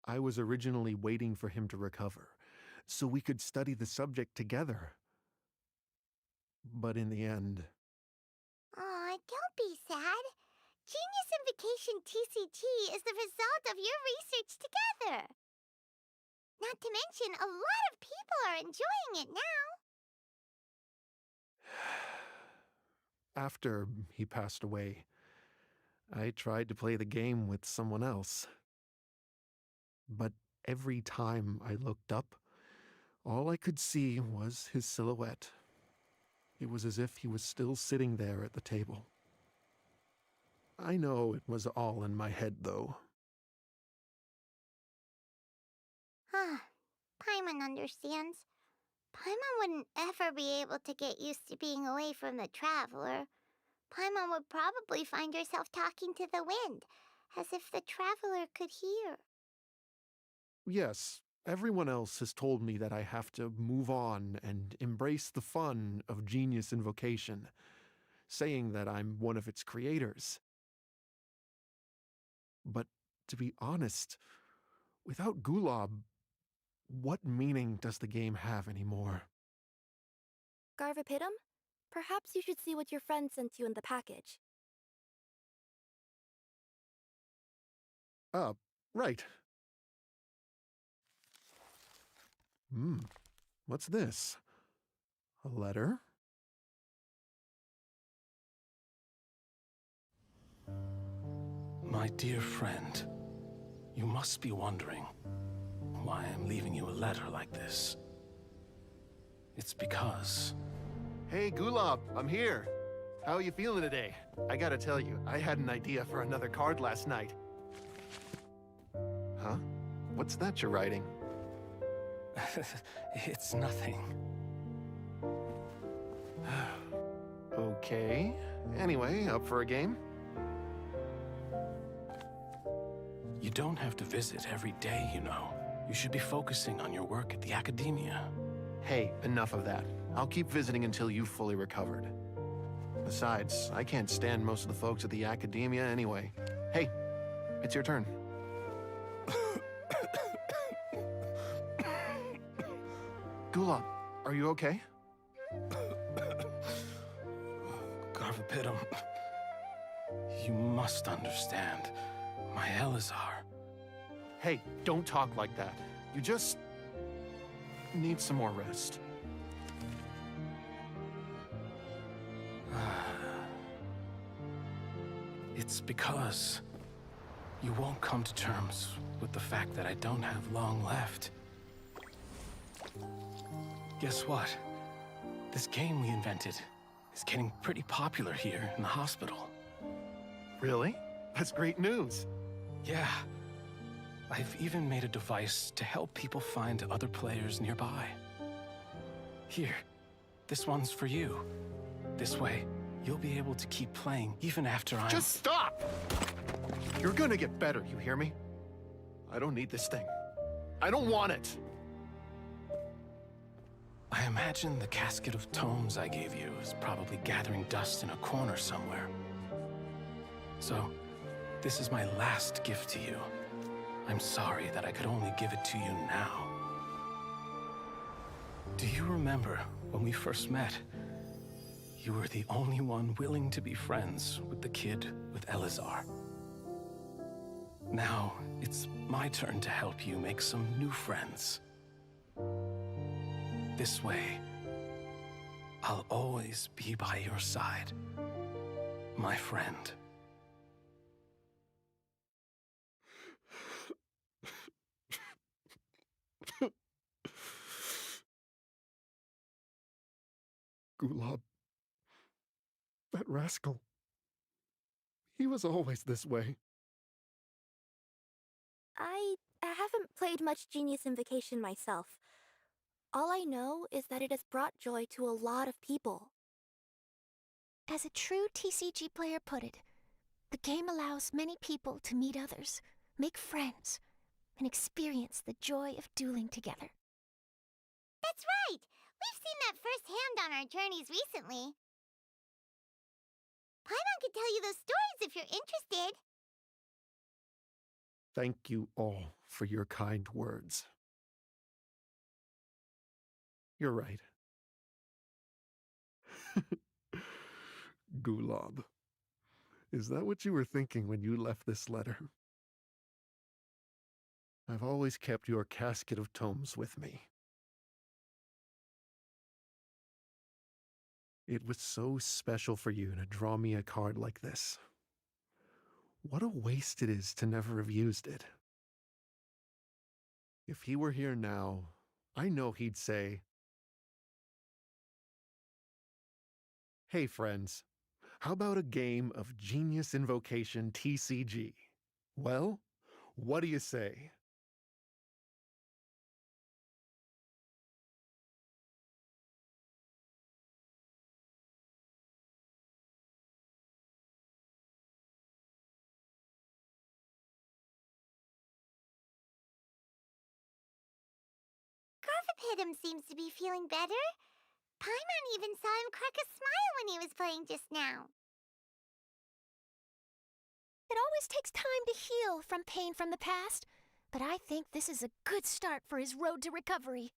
I was originally waiting for him to recover, so we could study the subject together. But in the end... Aw, don't be sad. Genius Invocation TCG is the result of your research together. Not to mention, a lot of people are enjoying it now. After he passed away, I tried to play the game with someone else. But every time I looked up, all I could see was his silhouette. It was as if he was still sitting there at the table. I know it was all in my head, though. Paimon understands. Paimon wouldn't ever be able to get used to being away from the Traveler. Paimon would probably find herself talking to the wind, as if the Traveler could hear. Yes, everyone else has told me that I have to move on and embrace the fun of Genius Invocation, saying that I'm one of its creators. But to be honest, without Gulob, what meaning does the game have anymore? Garvapitum, perhaps you should see what your friend sent you in the package. Right. What's this? A letter? My dear friend, you must be wondering why I'm leaving you a letter like this. It's because... Hey, Gulob, I'm here. How are you feeling today? I gotta tell you, I had an idea for another card last night. Huh? What's that you're writing? It's nothing. Okay. Anyway, up for a game? You don't have to visit every day, you know. You should be focusing on your work at the academia. Hey, enough of that. I'll keep visiting until you've fully recovered. Besides, I can't stand most of the folks at the academia anyway. Hey, it's your turn. Gulob, are you okay? Garvapitum, you must understand. My Elazar. Hey, don't talk like that. You just... need some more rest. It's because you won't come to terms with the fact that I don't have long left. Guess what? This game we invented is getting pretty popular here in the hospital. Really? That's great news. Yeah. I've even made a device to help people find other players nearby. Here, this one's for you. This way, you'll be able to keep playing even after I'm... Just stop! You're gonna get better, you hear me? I don't need this thing. I don't want it! I imagine the casket of tomes I gave you is probably gathering dust in a corner somewhere. So, this is my last gift to you. I'm sorry that I could only give it to you now. Do you remember when we first met? You were the only one willing to be friends with the kid with Elazar. Now, it's my turn to help you make some new friends. This way, I'll always be by your side, my friend. Gulob. That rascal. He was always this way. I haven't played much Genius Invocation myself. All I know is that it has brought joy to a lot of people. As a true TCG player put it, the game allows many people to meet others, make friends, and experience the joy of dueling together. That's right! We've seen that firsthand on our journeys recently. Paimon could tell you those stories if you're interested. Thank you all for your kind words. You're right. Gulab. Is that what you were thinking when you left this letter? I've always kept your casket of tomes with me. It was so special for you to draw me a card like this. What a waste it is to never have used it. If he were here now, I know he'd say, "Hey friends, how about a game of Genius Invocation TCG? Well, what do you say?" Garfapidum seems to be feeling better. Paimon even saw him crack a smile when he was playing just now. It always takes time to heal from pain from the past, but I think this is a good start for his road to recovery.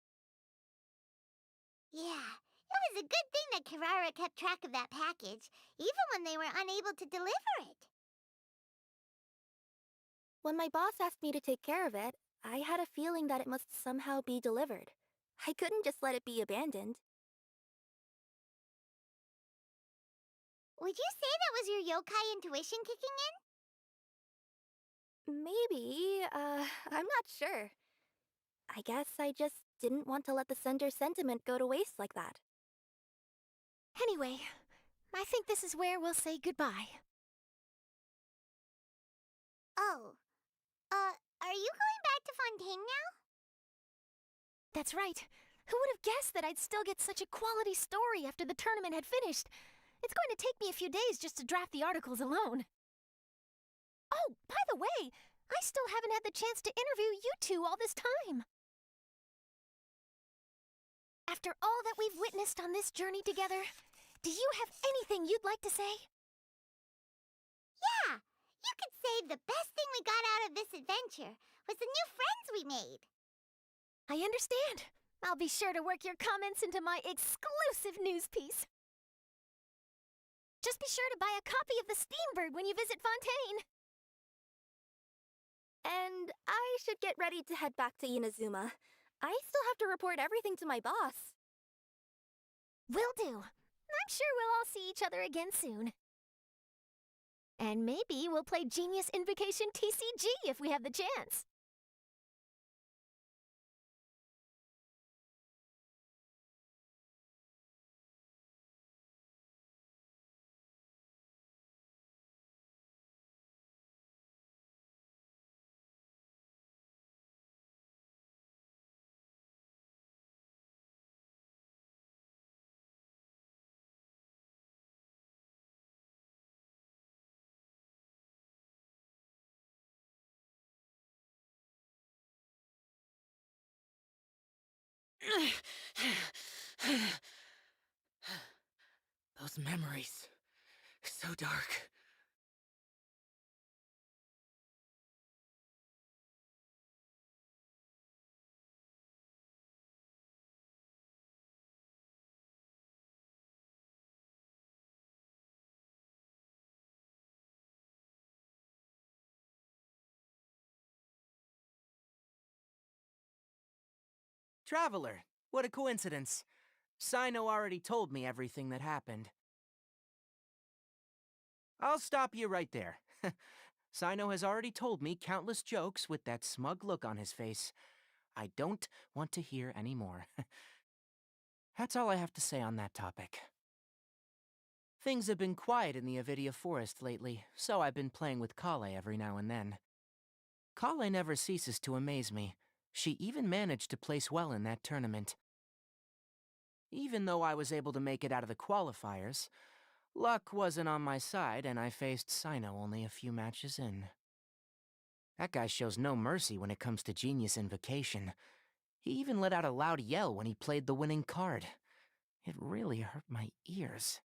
Yeah, it was a good thing that Kirara kept track of that package, even when they were unable to deliver it. When my boss asked me to take care of it, I had a feeling that it must somehow be delivered. I couldn't just let it be abandoned. Would you say that was your yokai intuition kicking in? Maybe, I'm not sure. I guess I just didn't want to let the sender's sentiment go to waste like that. Anyway, I think this is where we'll say goodbye. Oh, are you going back to Fontaine now? That's right. Who would have guessed that I'd still get such a quality story after the tournament had finished? It's going to take me a few days just to draft the articles alone. Oh, by the way, I still haven't had the chance to interview you two all this time. After all that we've witnessed on this journey together, do you have anything you'd like to say? Yeah, you could say the best thing we got out of this adventure was the new friends we made. I understand. I'll be sure to work your comments into my exclusive news piece. Just be sure to buy a copy of the Steambird when you visit Fontaine. And I should get ready to head back to Inazuma. I still have to report everything to my boss. Will do. I'm sure we'll all see each other again soon. And maybe we'll play Genius Invocation TCG if we have the chance. Those memories. So dark. Traveler, what a coincidence. Sino already told me everything that happened. I'll stop you right there. Sino has already told me countless jokes with that smug look on his face. I don't want to hear any more. That's all I have to say on that topic. Things have been quiet in the Avidia Forest lately, so I've been playing with Kale every now and then. Kale never ceases to amaze me. She even managed to place well in that tournament. Even though I was able to make it out of the qualifiers, luck wasn't on my side and I faced Sino only a few matches in. That guy shows no mercy when it comes to Genius Invocation. He even let out a loud yell when he played the winning card. It really hurt my ears.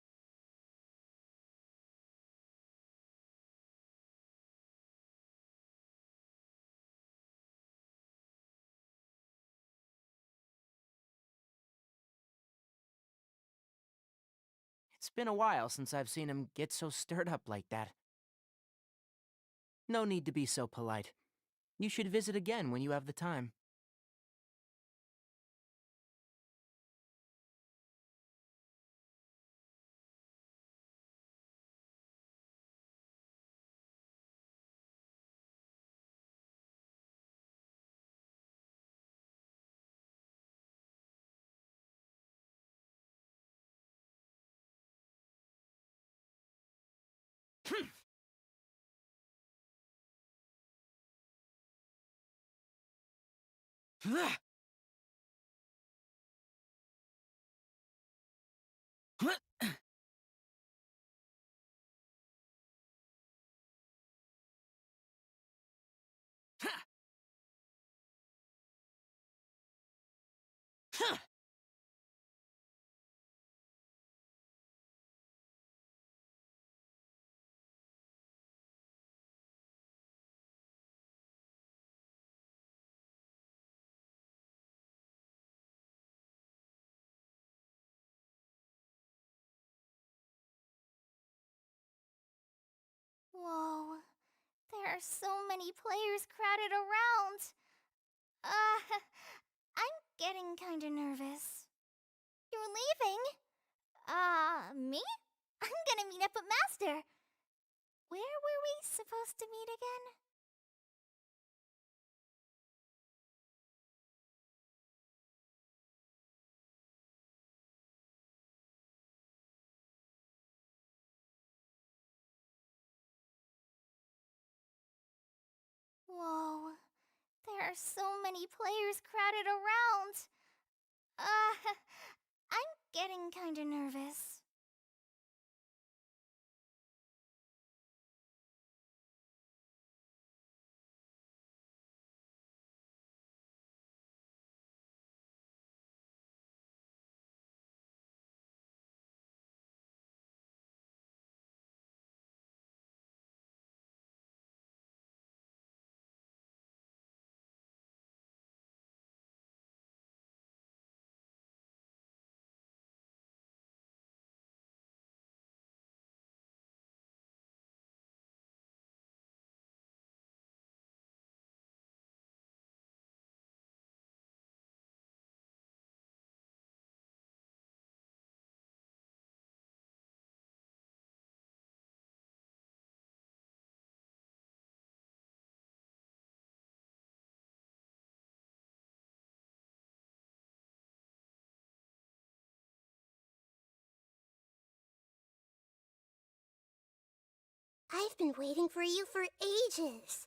It's been a while since I've seen him get so stirred up like that. No need to be so polite. You should visit again when you have the time. Whoa, there are so many players crowded around. Uh, I'm getting kinda nervous. You're leaving? Me? I'm gonna meet up with Master. Where were we supposed to meet again? Whoa, there are so many players crowded around. I'm getting kinda nervous. I've been waiting for you for ages.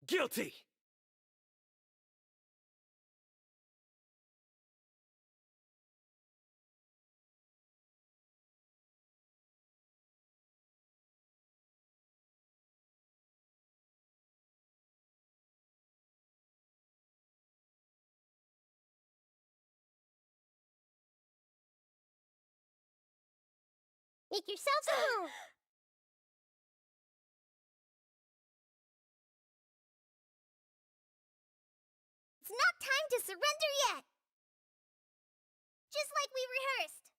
Guilty! Make yourselves known. It's not time to surrender yet. Just like we rehearsed.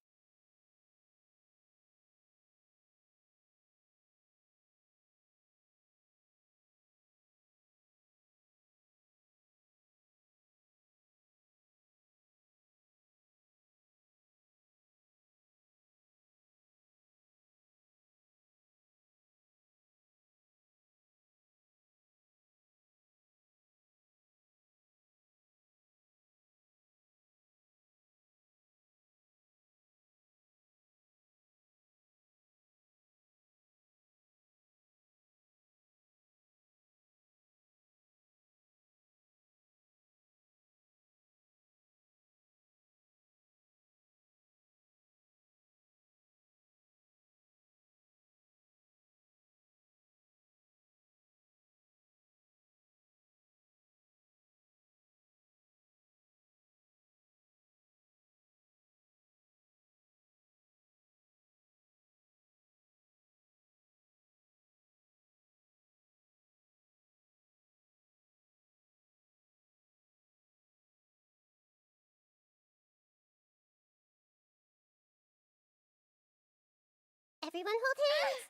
Everyone hold hands!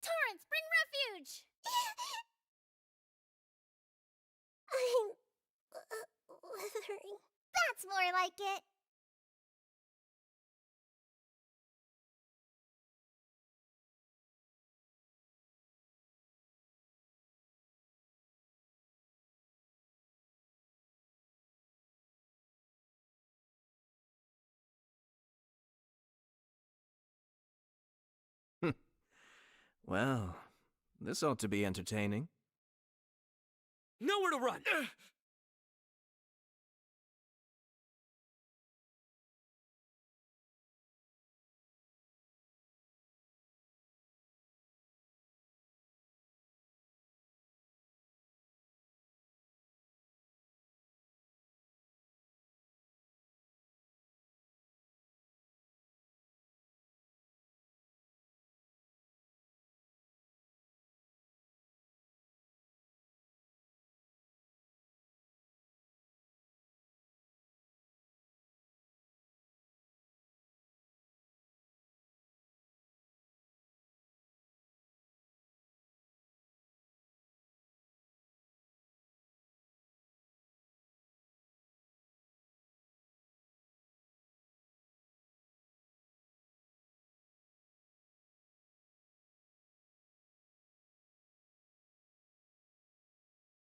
Torrance, bring refuge! I'm... withering. That's more like it! Well, this ought to be entertaining. Nowhere to run!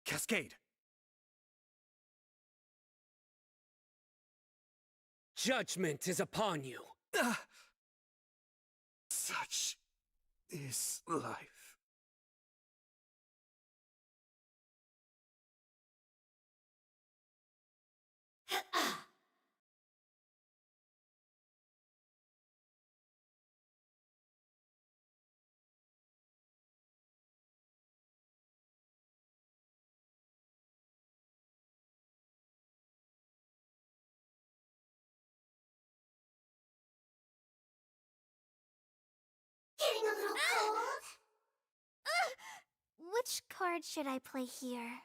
Cascade! Judgment is upon you. Such is life. Getting a little cold? Which card should I play here?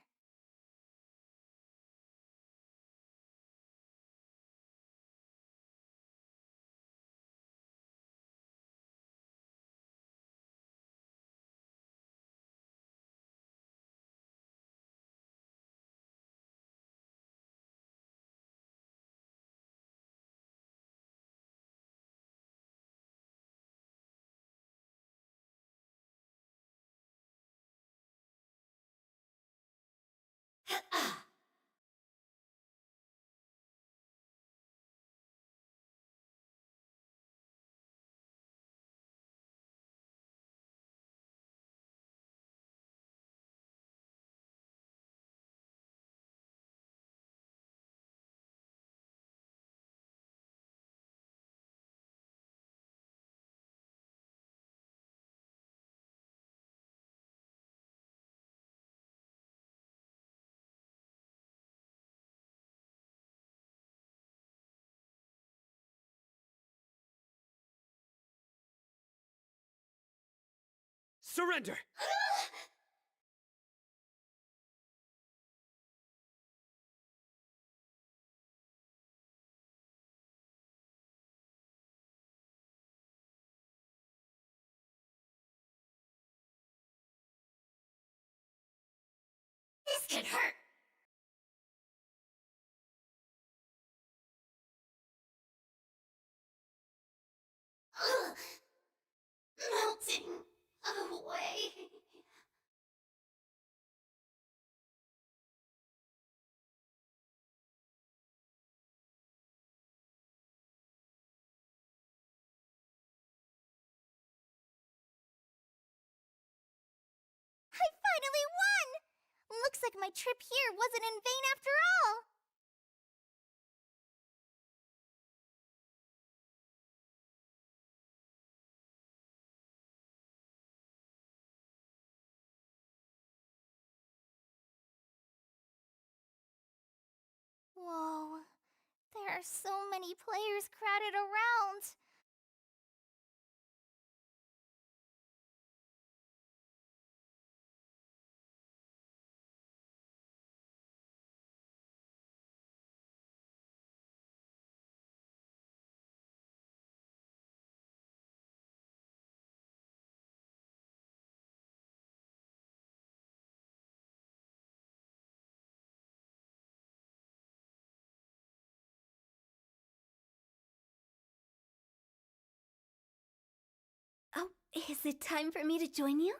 Surrender! This can hurt! Melting away. I finally won! Looks like my trip here wasn't in vain after all! Whoa, there are so many players crowded around. Is it time for me to join you?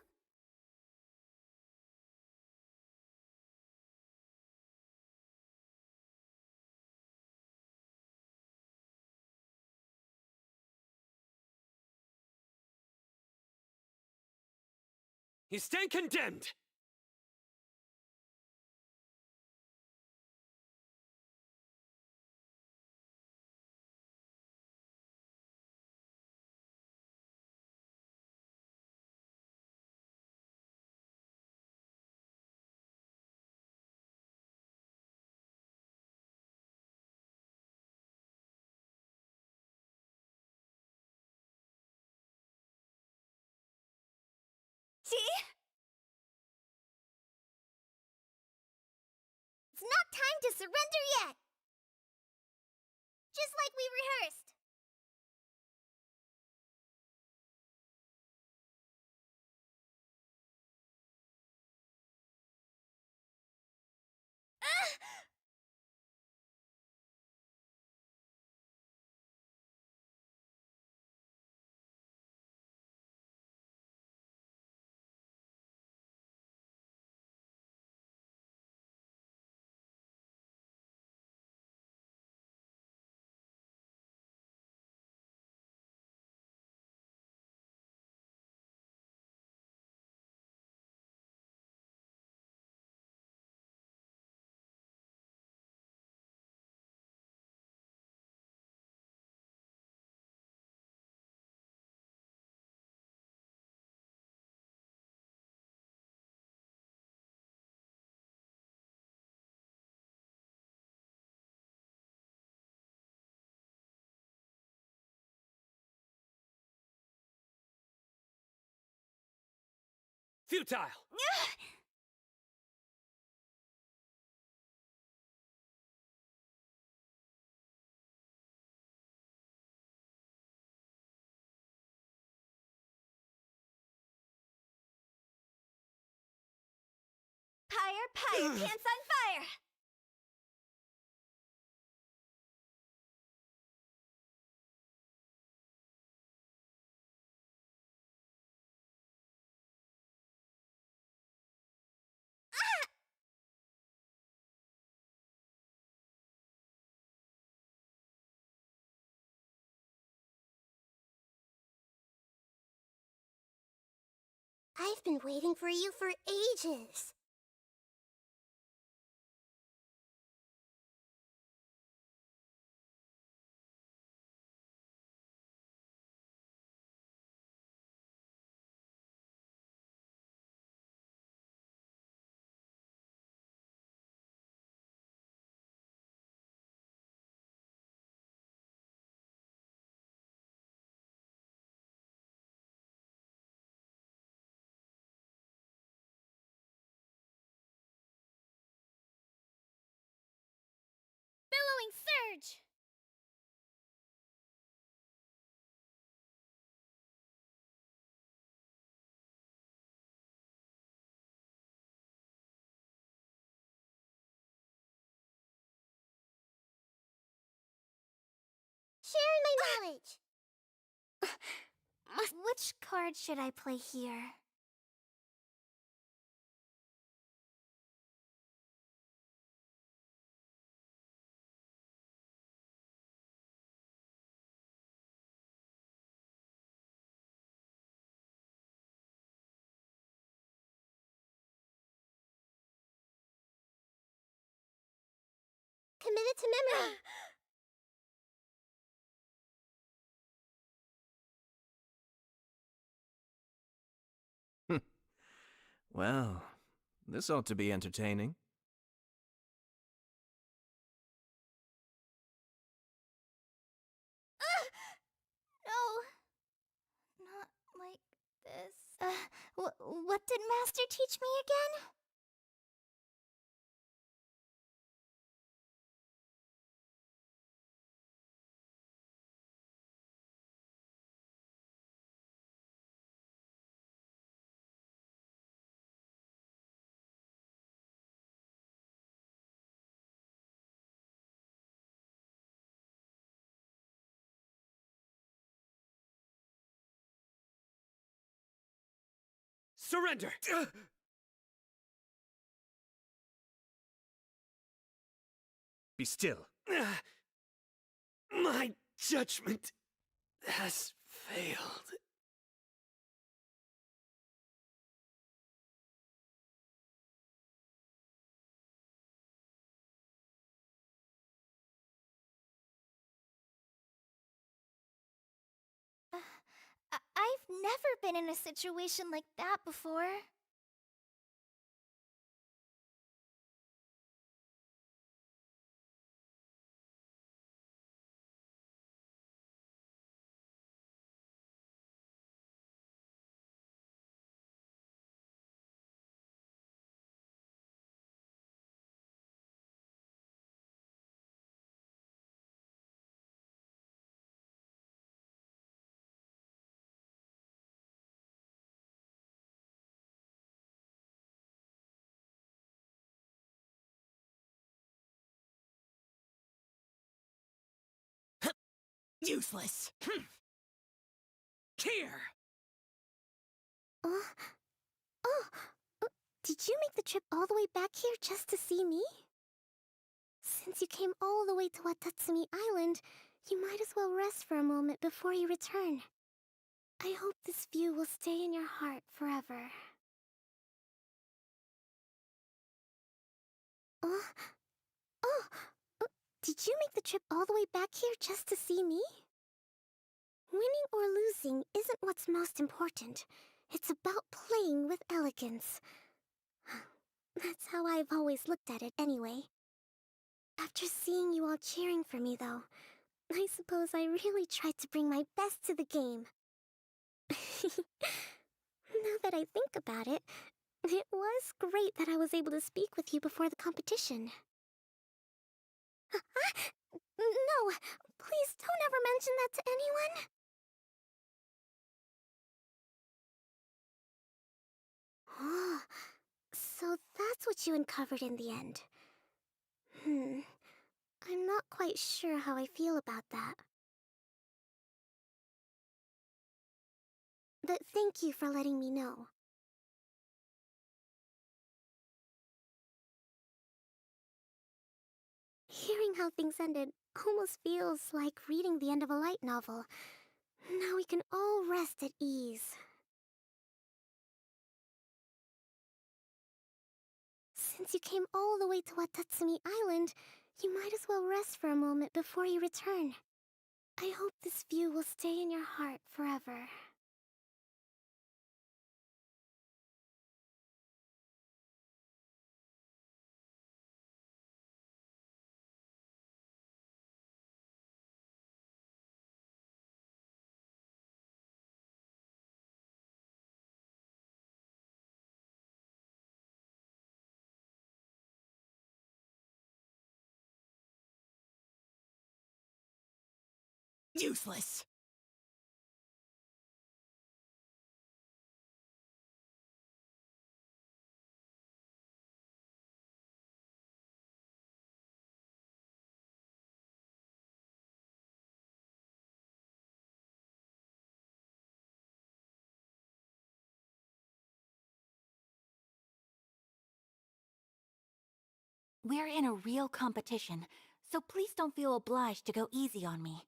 You stand condemned! See? It's not time to surrender yet! Just like we rehearsed. Futile! Pyre, pants on fire! I've been waiting for you for ages. Billowing surge! Sharing my knowledge! Which card should I play here? Committed to memory. Well, this ought to be entertaining. No, not like this. What did Master teach me again? Surrender! Be still. My judgment has failed. I've never been in a situation like that before. Useless. Here. Oh, did you make the trip all the way back here just to see me? Since you came all the way to Watatsumi Island, you might as well rest for a moment before you return. I hope this view will stay in your heart forever. Oh, did you make the trip all the way back here just to see me? Winning or losing isn't what's most important. It's about playing with elegance. That's how I've always looked at it anyway. After seeing you all cheering for me, though, I suppose I really tried to bring my best to the game. Now that I think about it, it was great that I was able to speak with you before the competition. No, please don't ever mention that to anyone. Oh, so that's what you uncovered in the end. I'm not quite sure how I feel about that. But thank you for letting me know. Hearing how things ended almost feels like reading the end of a light novel. Now we can all rest at ease. Since you came all the way to Watatsumi Island, you might as well rest for a moment before you return. I hope this view will stay in your heart forever. Useless. We're in a real competition, so please don't feel obliged to go easy on me.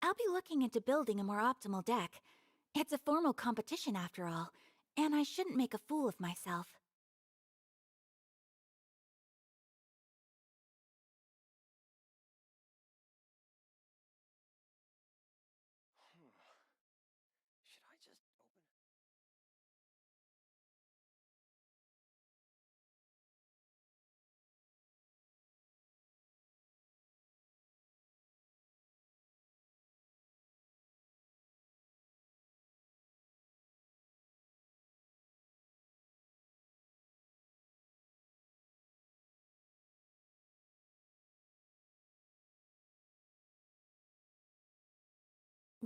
I'll be looking into building a more optimal deck. It's a formal competition after all, and I shouldn't make a fool of myself. Should I just open it?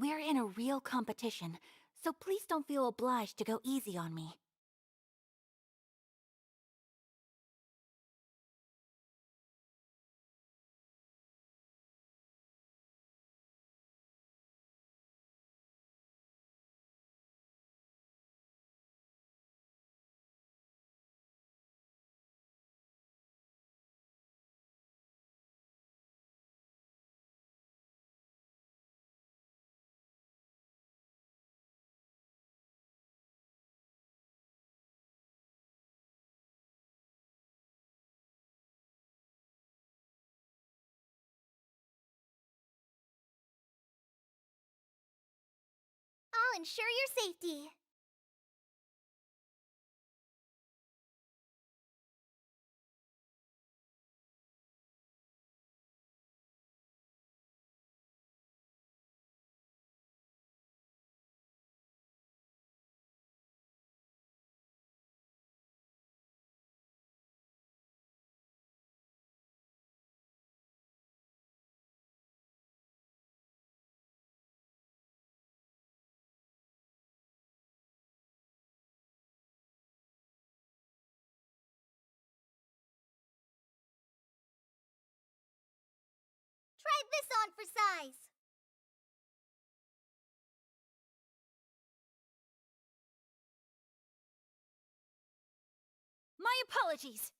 We're in a real competition, so please don't feel obliged to go easy on me. I'll ensure your safety. Try this on for size. My apologies.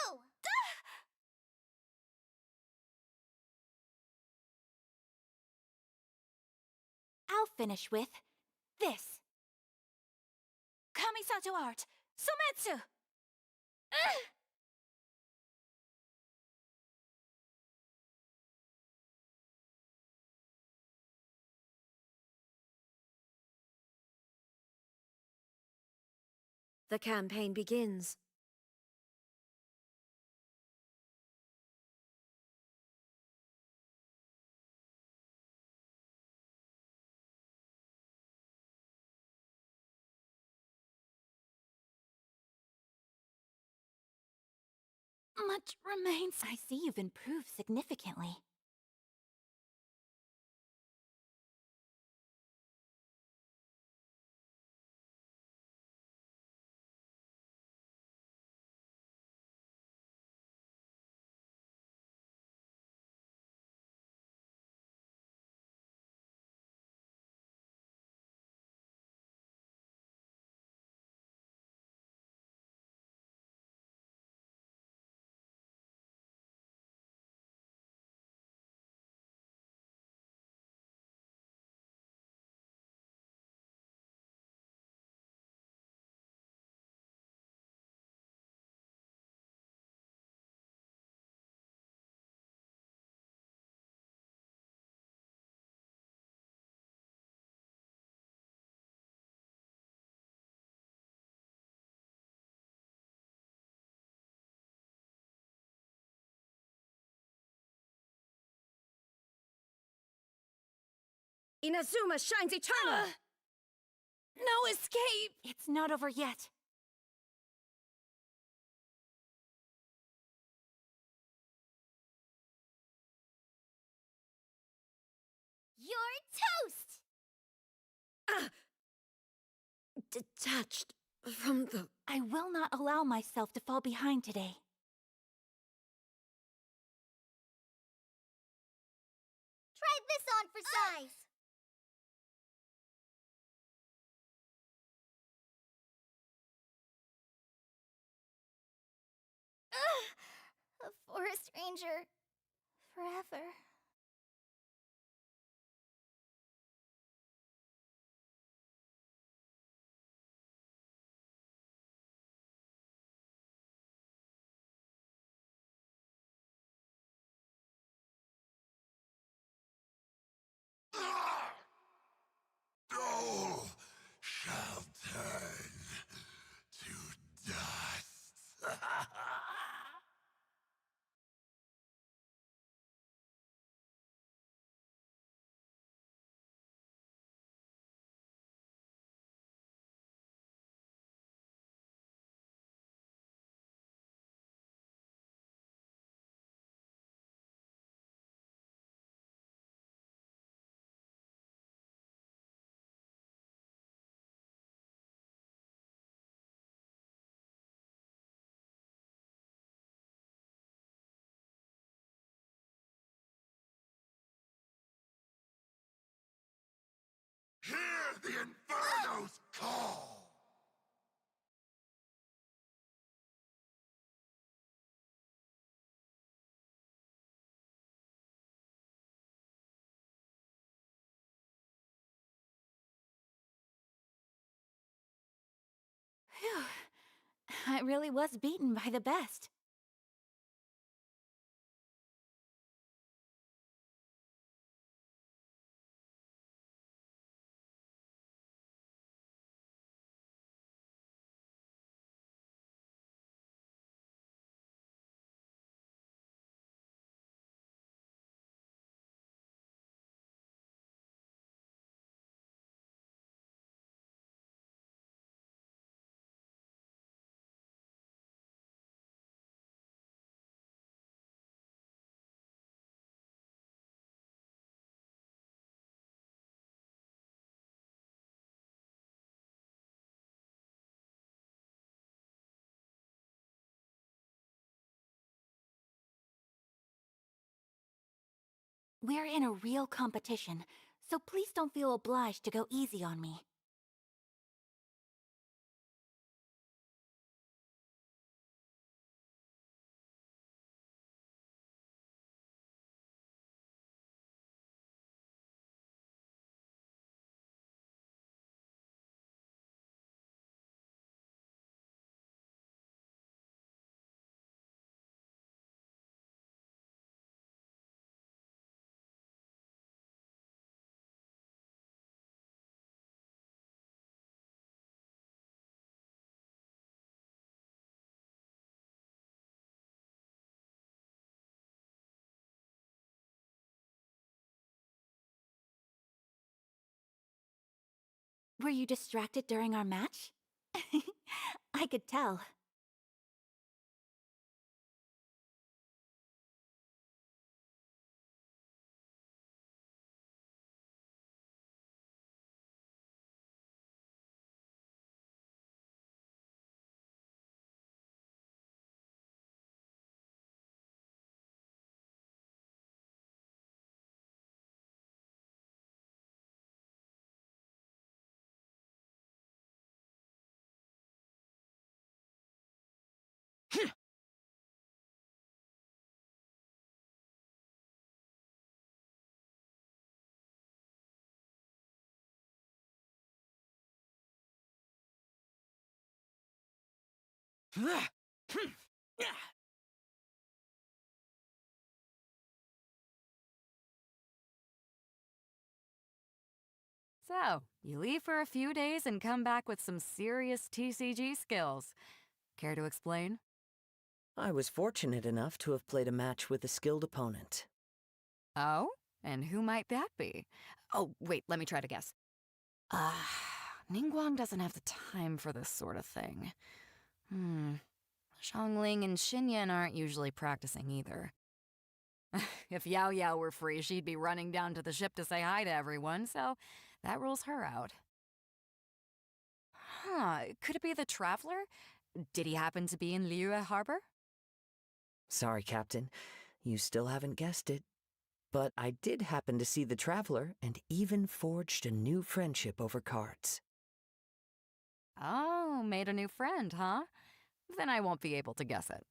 Go! I'll finish with this. Kamisato art, Sometsu! The campaign begins. Much remains. I see you've improved significantly. Inazuma shines eternal! No escape! It's not over yet. You're toast! Detached from the... I will not allow myself to fall behind today. Try this on for size. A forest ranger. Forever. Hear the Inferno's call! Phew. I really was beaten by the best. We're in a real competition, so please don't feel obliged to go easy on me. Were you distracted during our match? I could tell. So, you leave for a few days and come back with some serious TCG skills. Care to explain? I was fortunate enough to have played a match with a skilled opponent. Oh? And who might that be? Oh, wait, let me try to guess. Ningguang doesn't have the time for this sort of thing. Xiangling and Xinyan aren't usually practicing either. If Yao Yao were free, she'd be running down to the ship to say hi to everyone, so that rules her out. Could it be the Traveler? Did he happen to be in Liyue Harbor? Sorry, Captain. You still haven't guessed it. But I did happen to see the Traveler and even forged a new friendship over cards. Oh, made a new friend, huh? Then I won't be able to guess it.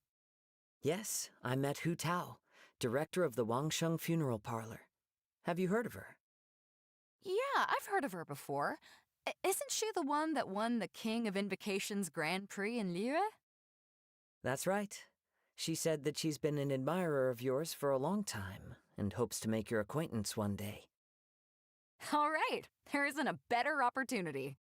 Yes, I met Hu Tao, director of the Wangsheng Funeral Parlor. Have you heard of her? Yeah, I've heard of her before. Isn't she the one that won the King of Invocation's Grand Prix in Liyue? That's right. She said that she's been an admirer of yours for a long time and hopes to make your acquaintance one day. All right, there isn't a better opportunity.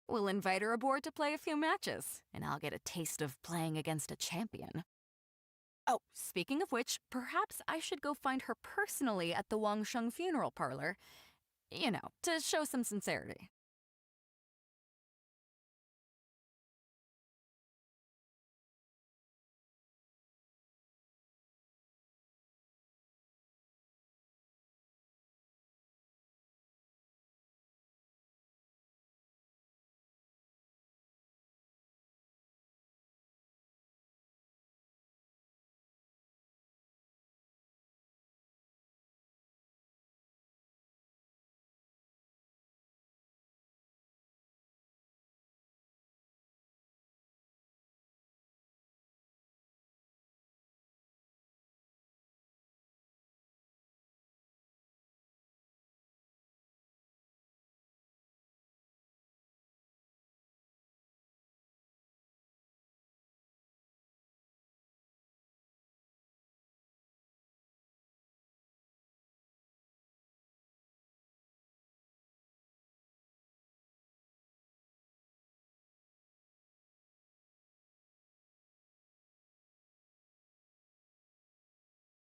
We'll invite her aboard to play a few matches, and I'll get a taste of playing against a champion. Oh, speaking of which, perhaps I should go find her personally at the Wangsheng Funeral Parlor. You know, to show some sincerity.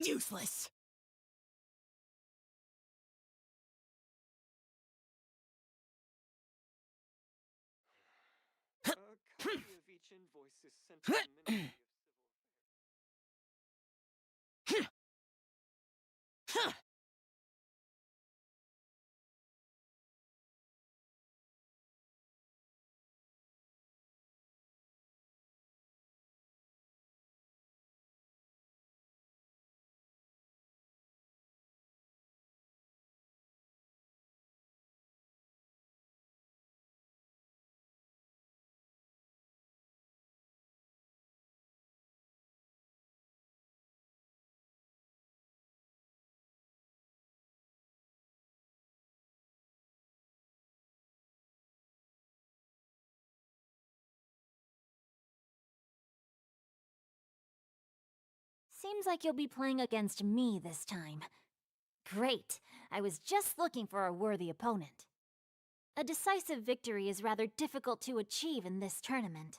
Useless. A copy of each invoice is sent to the Ministry of Seems like you'll be playing against me this time. Great. I was just looking for a worthy opponent. A decisive victory is rather difficult to achieve in this tournament.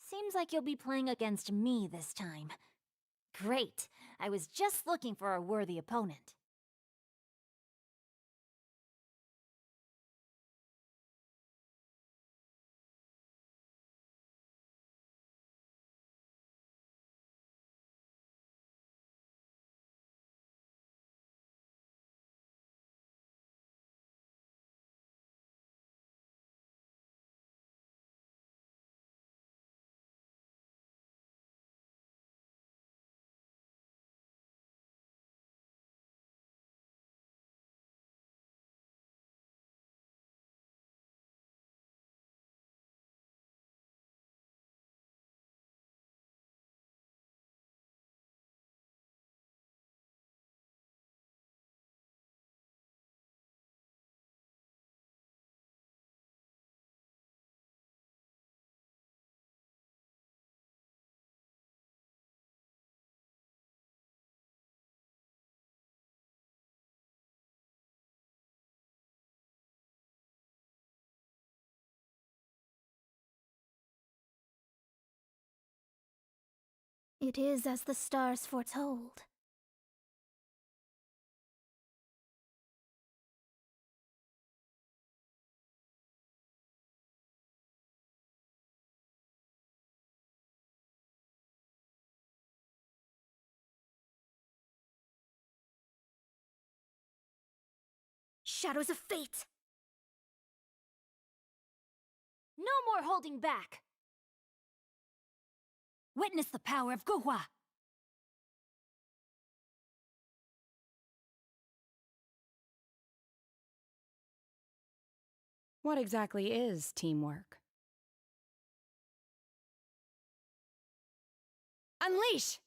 Seems like you'll be playing against me this time. Great. I was just looking for a worthy opponent. It is as the stars foretold. Shadows of fate! No more holding back! Witness the power of Guhua! What exactly is teamwork? Unleash!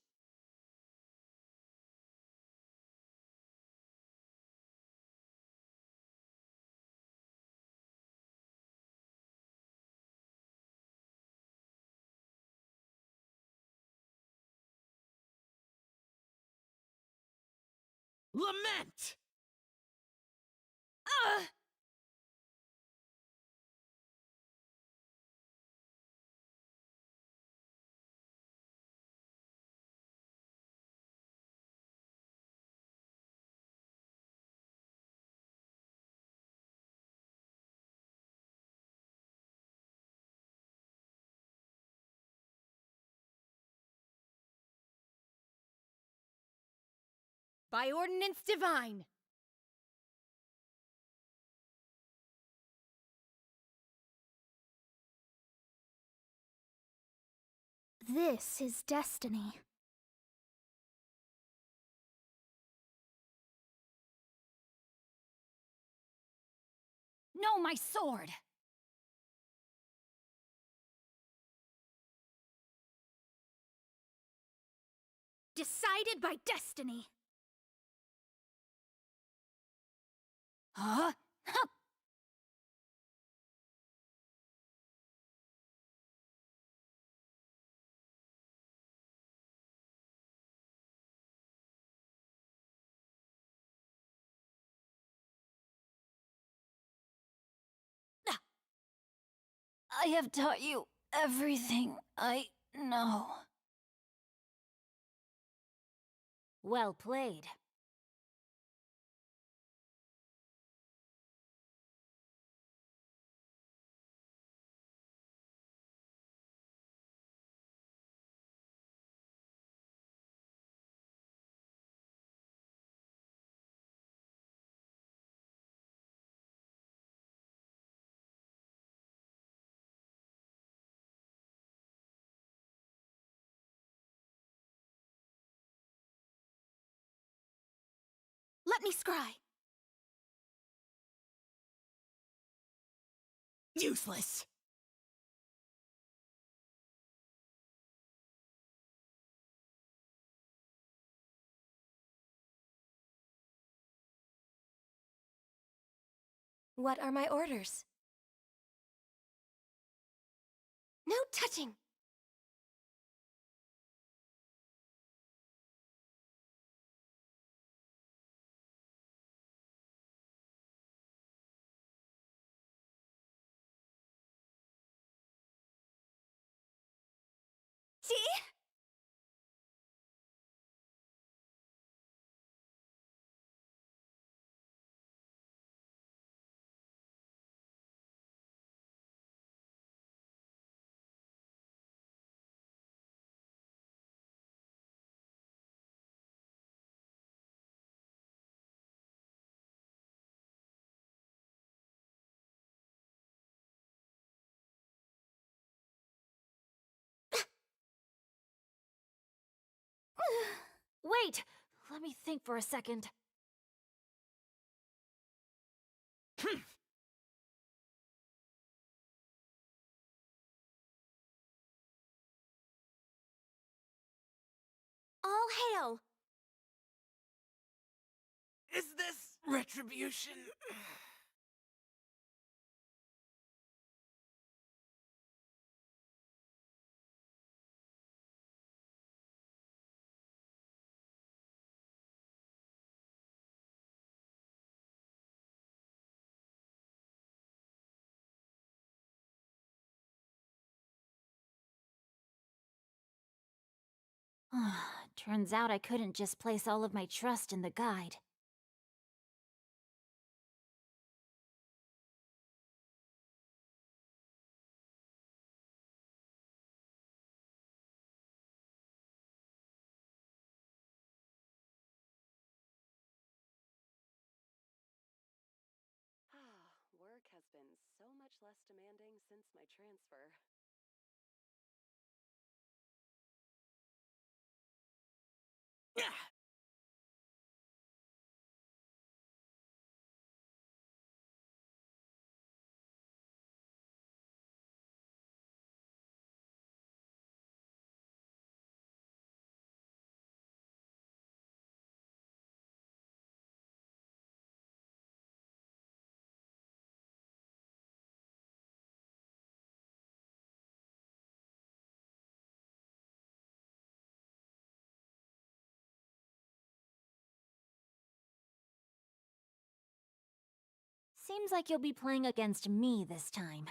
Lament! By ordinance divine! This is destiny. No, my sword! Decided by destiny. Huh? I have taught you everything I know. Well played. Let me scry! Useless. What are my orders? No touching! See? Wait! Let me think for a second. All hail! Is this retribution? Turns out I couldn't just place all of my trust in the guide. Work has been so much less demanding since my transfer. Seems like you'll be playing against me this time.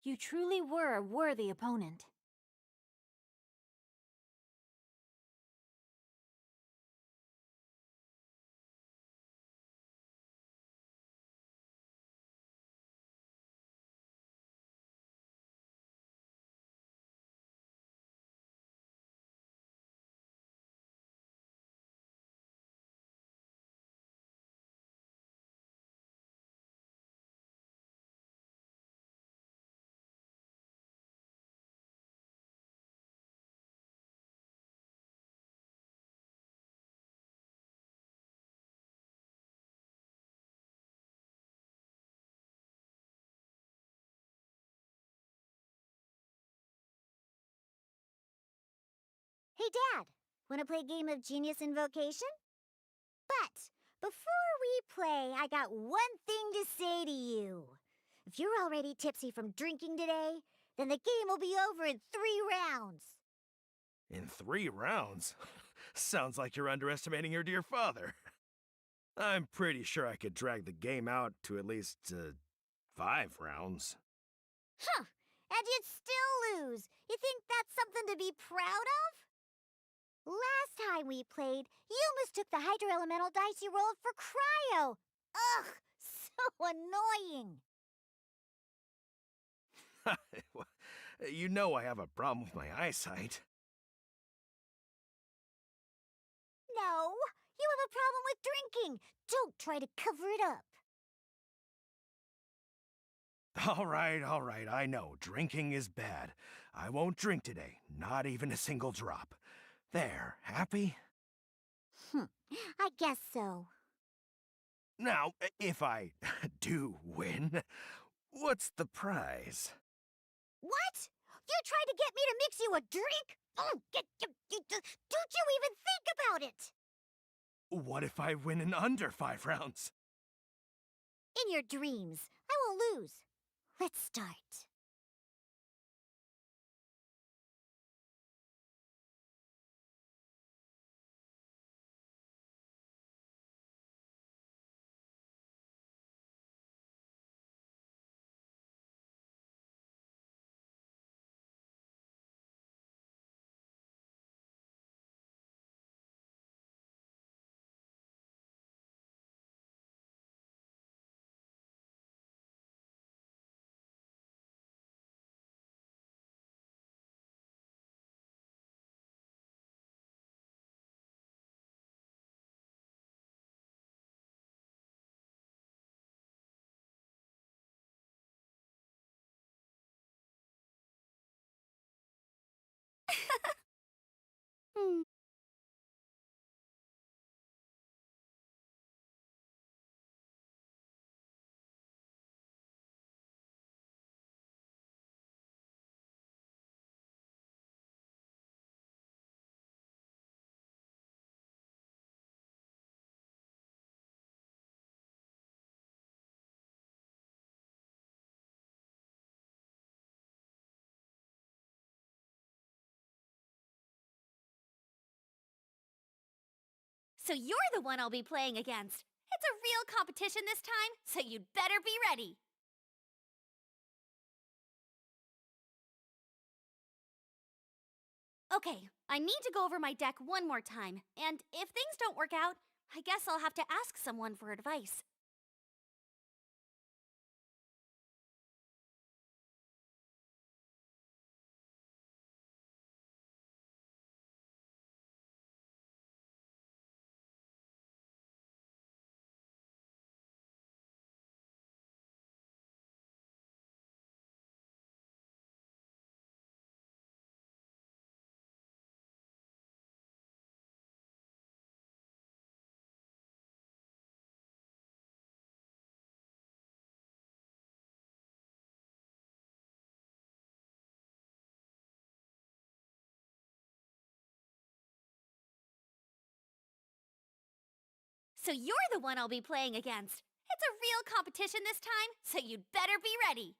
You truly were a worthy opponent. Dad. Wanna play a game of Genius Invocation? But before we play, I got one thing to say to you. If you're already tipsy from drinking today, then the game will be over in 3 rounds. In 3 rounds? Sounds like you're underestimating your dear father. I'm pretty sure I could drag the game out to at least 5 rounds. Huh, and you'd still lose. You think that's something to be proud of? Last time we played, you mistook the Hydro Elemental dice you rolled for Cryo. Ugh, so annoying. You know I have a problem with my eyesight. No, you have a problem with drinking. Don't try to cover it up. All right, I know. Drinking is bad. I won't drink today, not even a single drop. There, happy? I guess so. Now, if I do win, what's the prize? What? You tried to get me to mix you a drink? Oh, don't you even think about it! What if I win in under 5 rounds? In your dreams, I will lose. Let's start. So you're the one I'll be playing against. It's a real competition this time, so you'd better be ready. Okay, I need to go over my deck one more time, and if things don't work out, I guess I'll have to ask someone for advice. So you're the one I'll be playing against. It's a real competition this time, so you'd better be ready.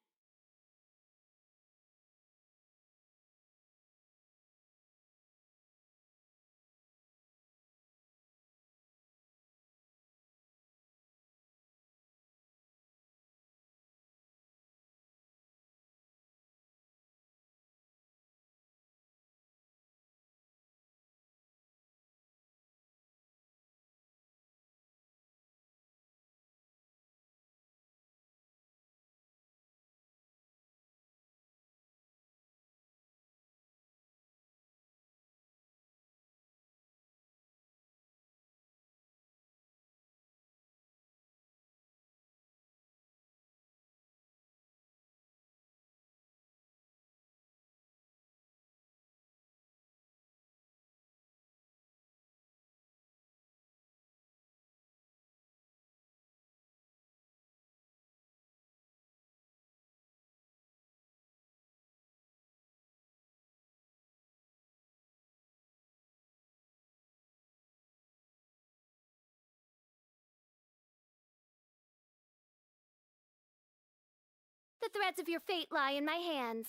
The threads of your fate lie in my hands.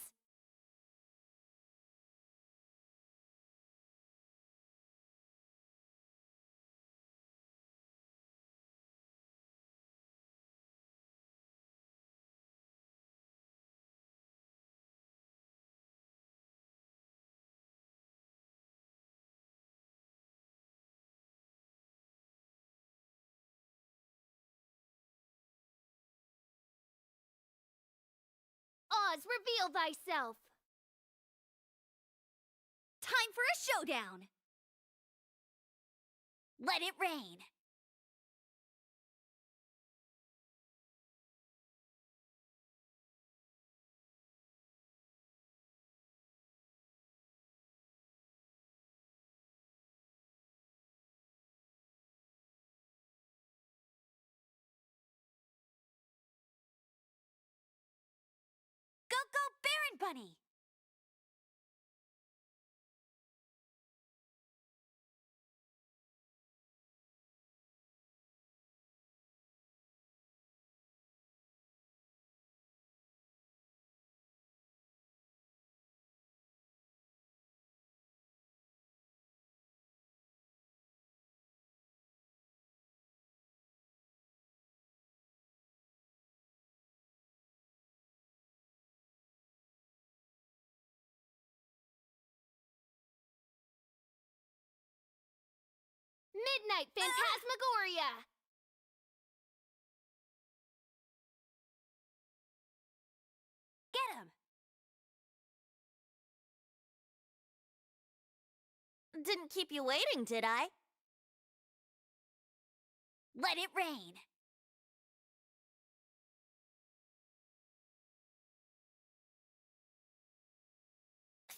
Oz, reveal thyself! Time for a showdown! Let it rain! Go, go, Baron Bunny! Midnight Phantasmagoria! Get him! Didn't keep you waiting, did I? Let it rain!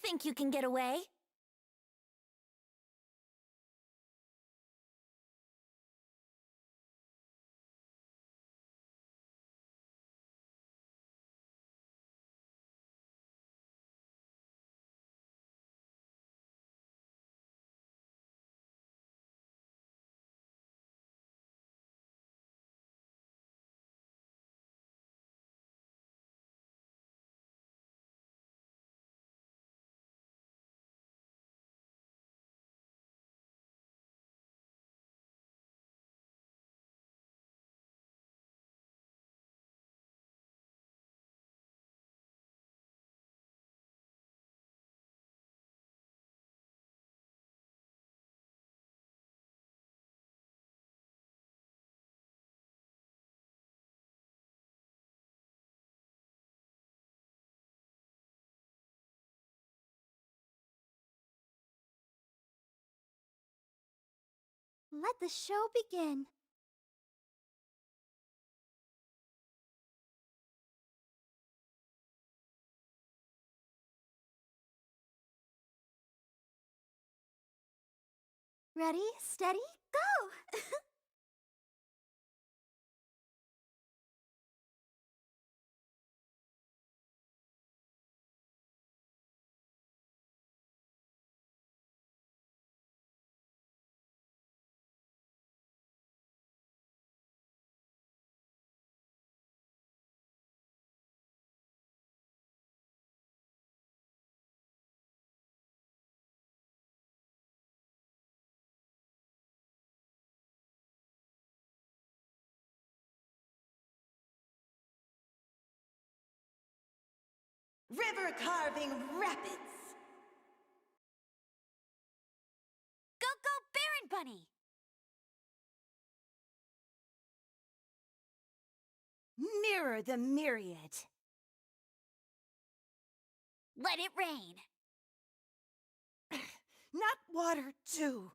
Think you can get away? Let the show begin. Ready, steady, go! River Carving Rapids! Go, go, Baron Bunny! Mirror the Myriad! Let it rain! Not water, too!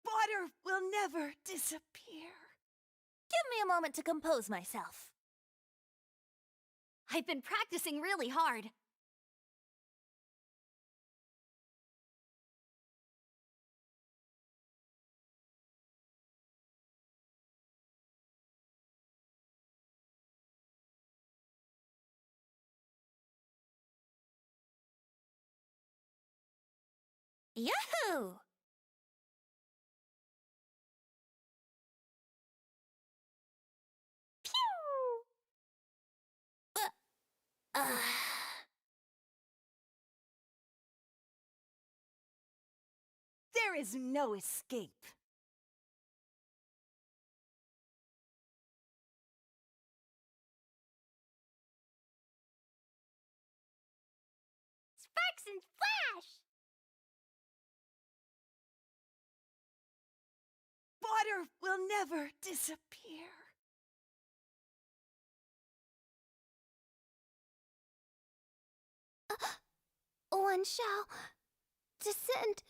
Water will never disappear. Give me a moment to compose myself. I've been practicing really hard. Yahoo! Pew! Uh. There is no escape. Sparks and Flash! Water will never disappear. One shall descend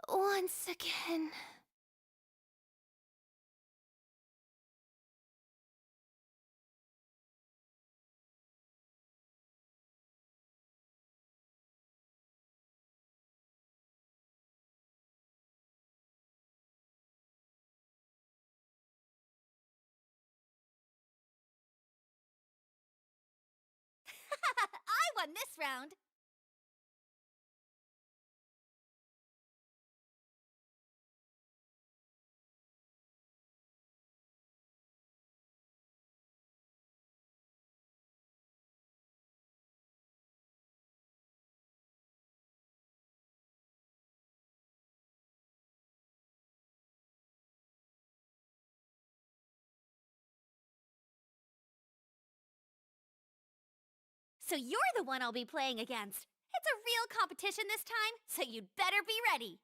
once again. I won this round! So you're the one I'll be playing against. It's a real competition this time, so you'd better be ready.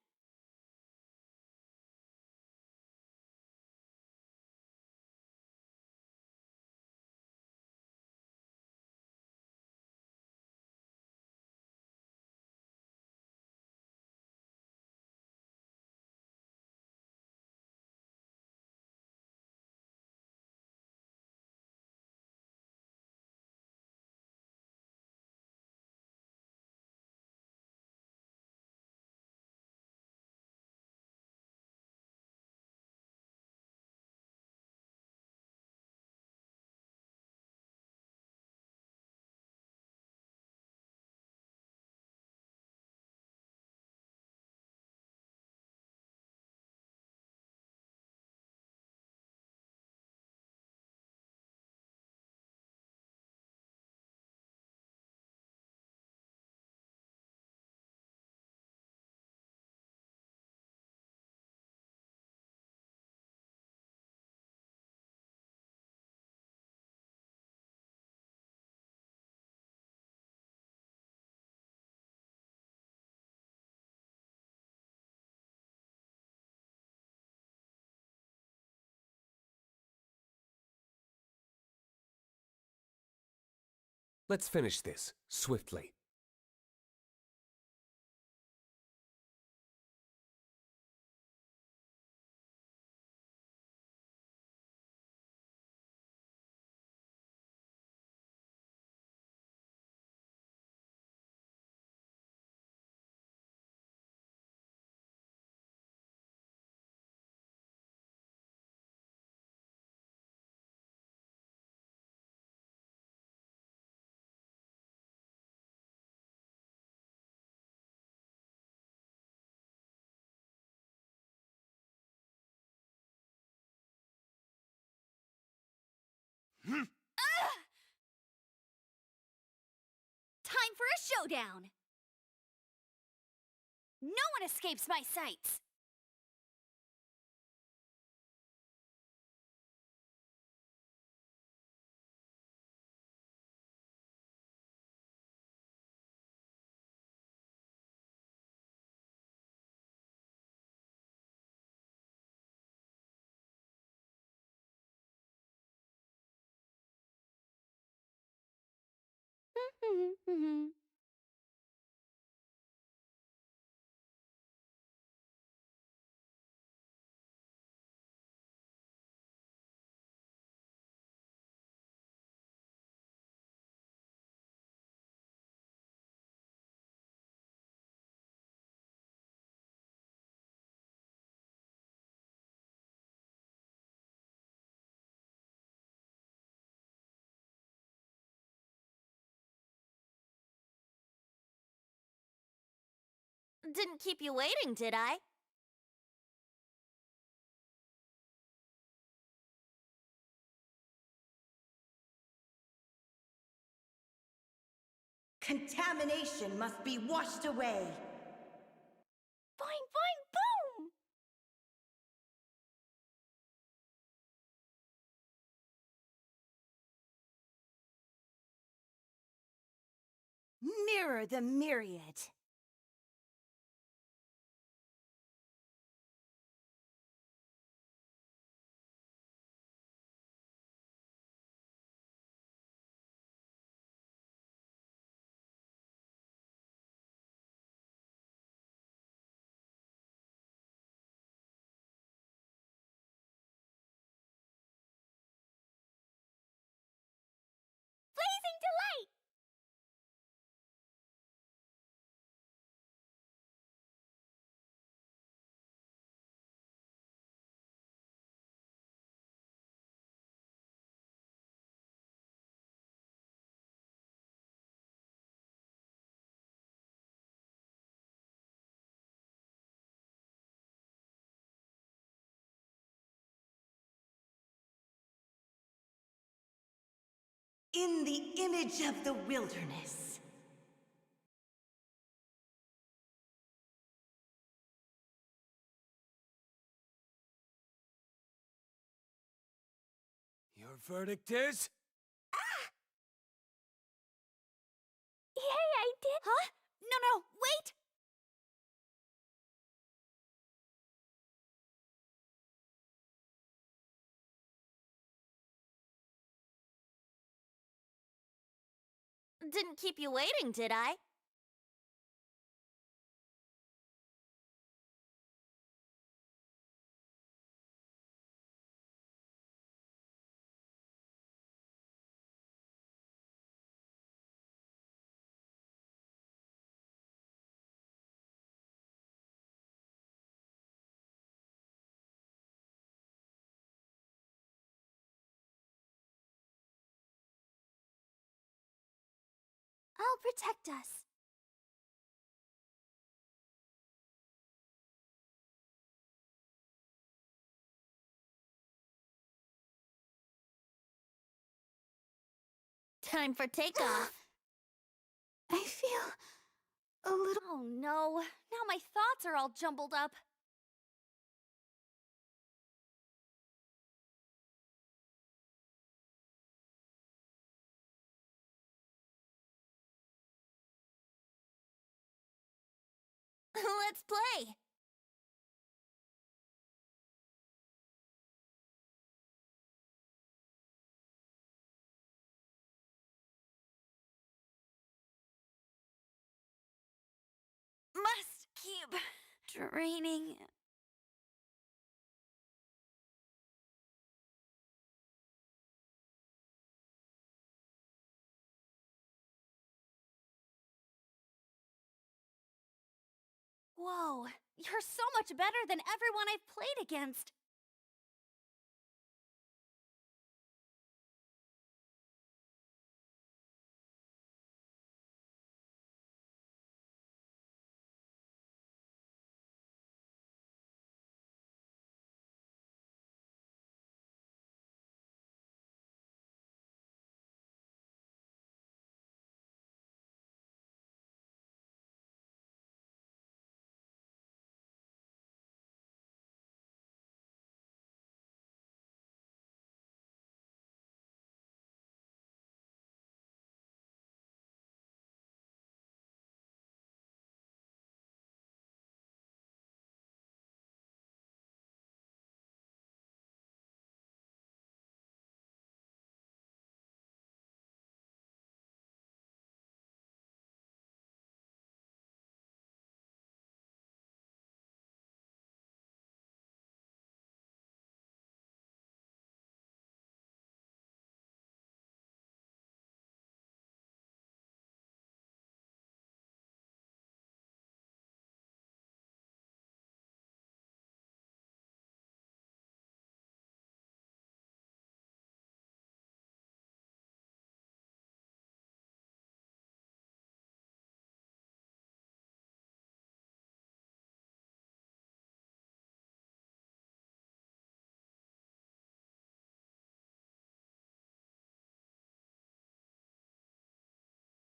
Let's finish this, swiftly. Time for a showdown! No one escapes my sights! Didn't keep you waiting, did I? Contamination must be washed away. Boing, boing, boom! Mirror the myriad. Blazing delight! In the image of the wilderness. Your verdict is? Yay, I did! Huh? No, wait! Didn't keep you waiting, did I? I'll protect us. Time for takeoff. I feel a little... Oh no, now my thoughts are all jumbled up. Let's play! Must keep draining. Whoa, you're so much better than everyone I've played against.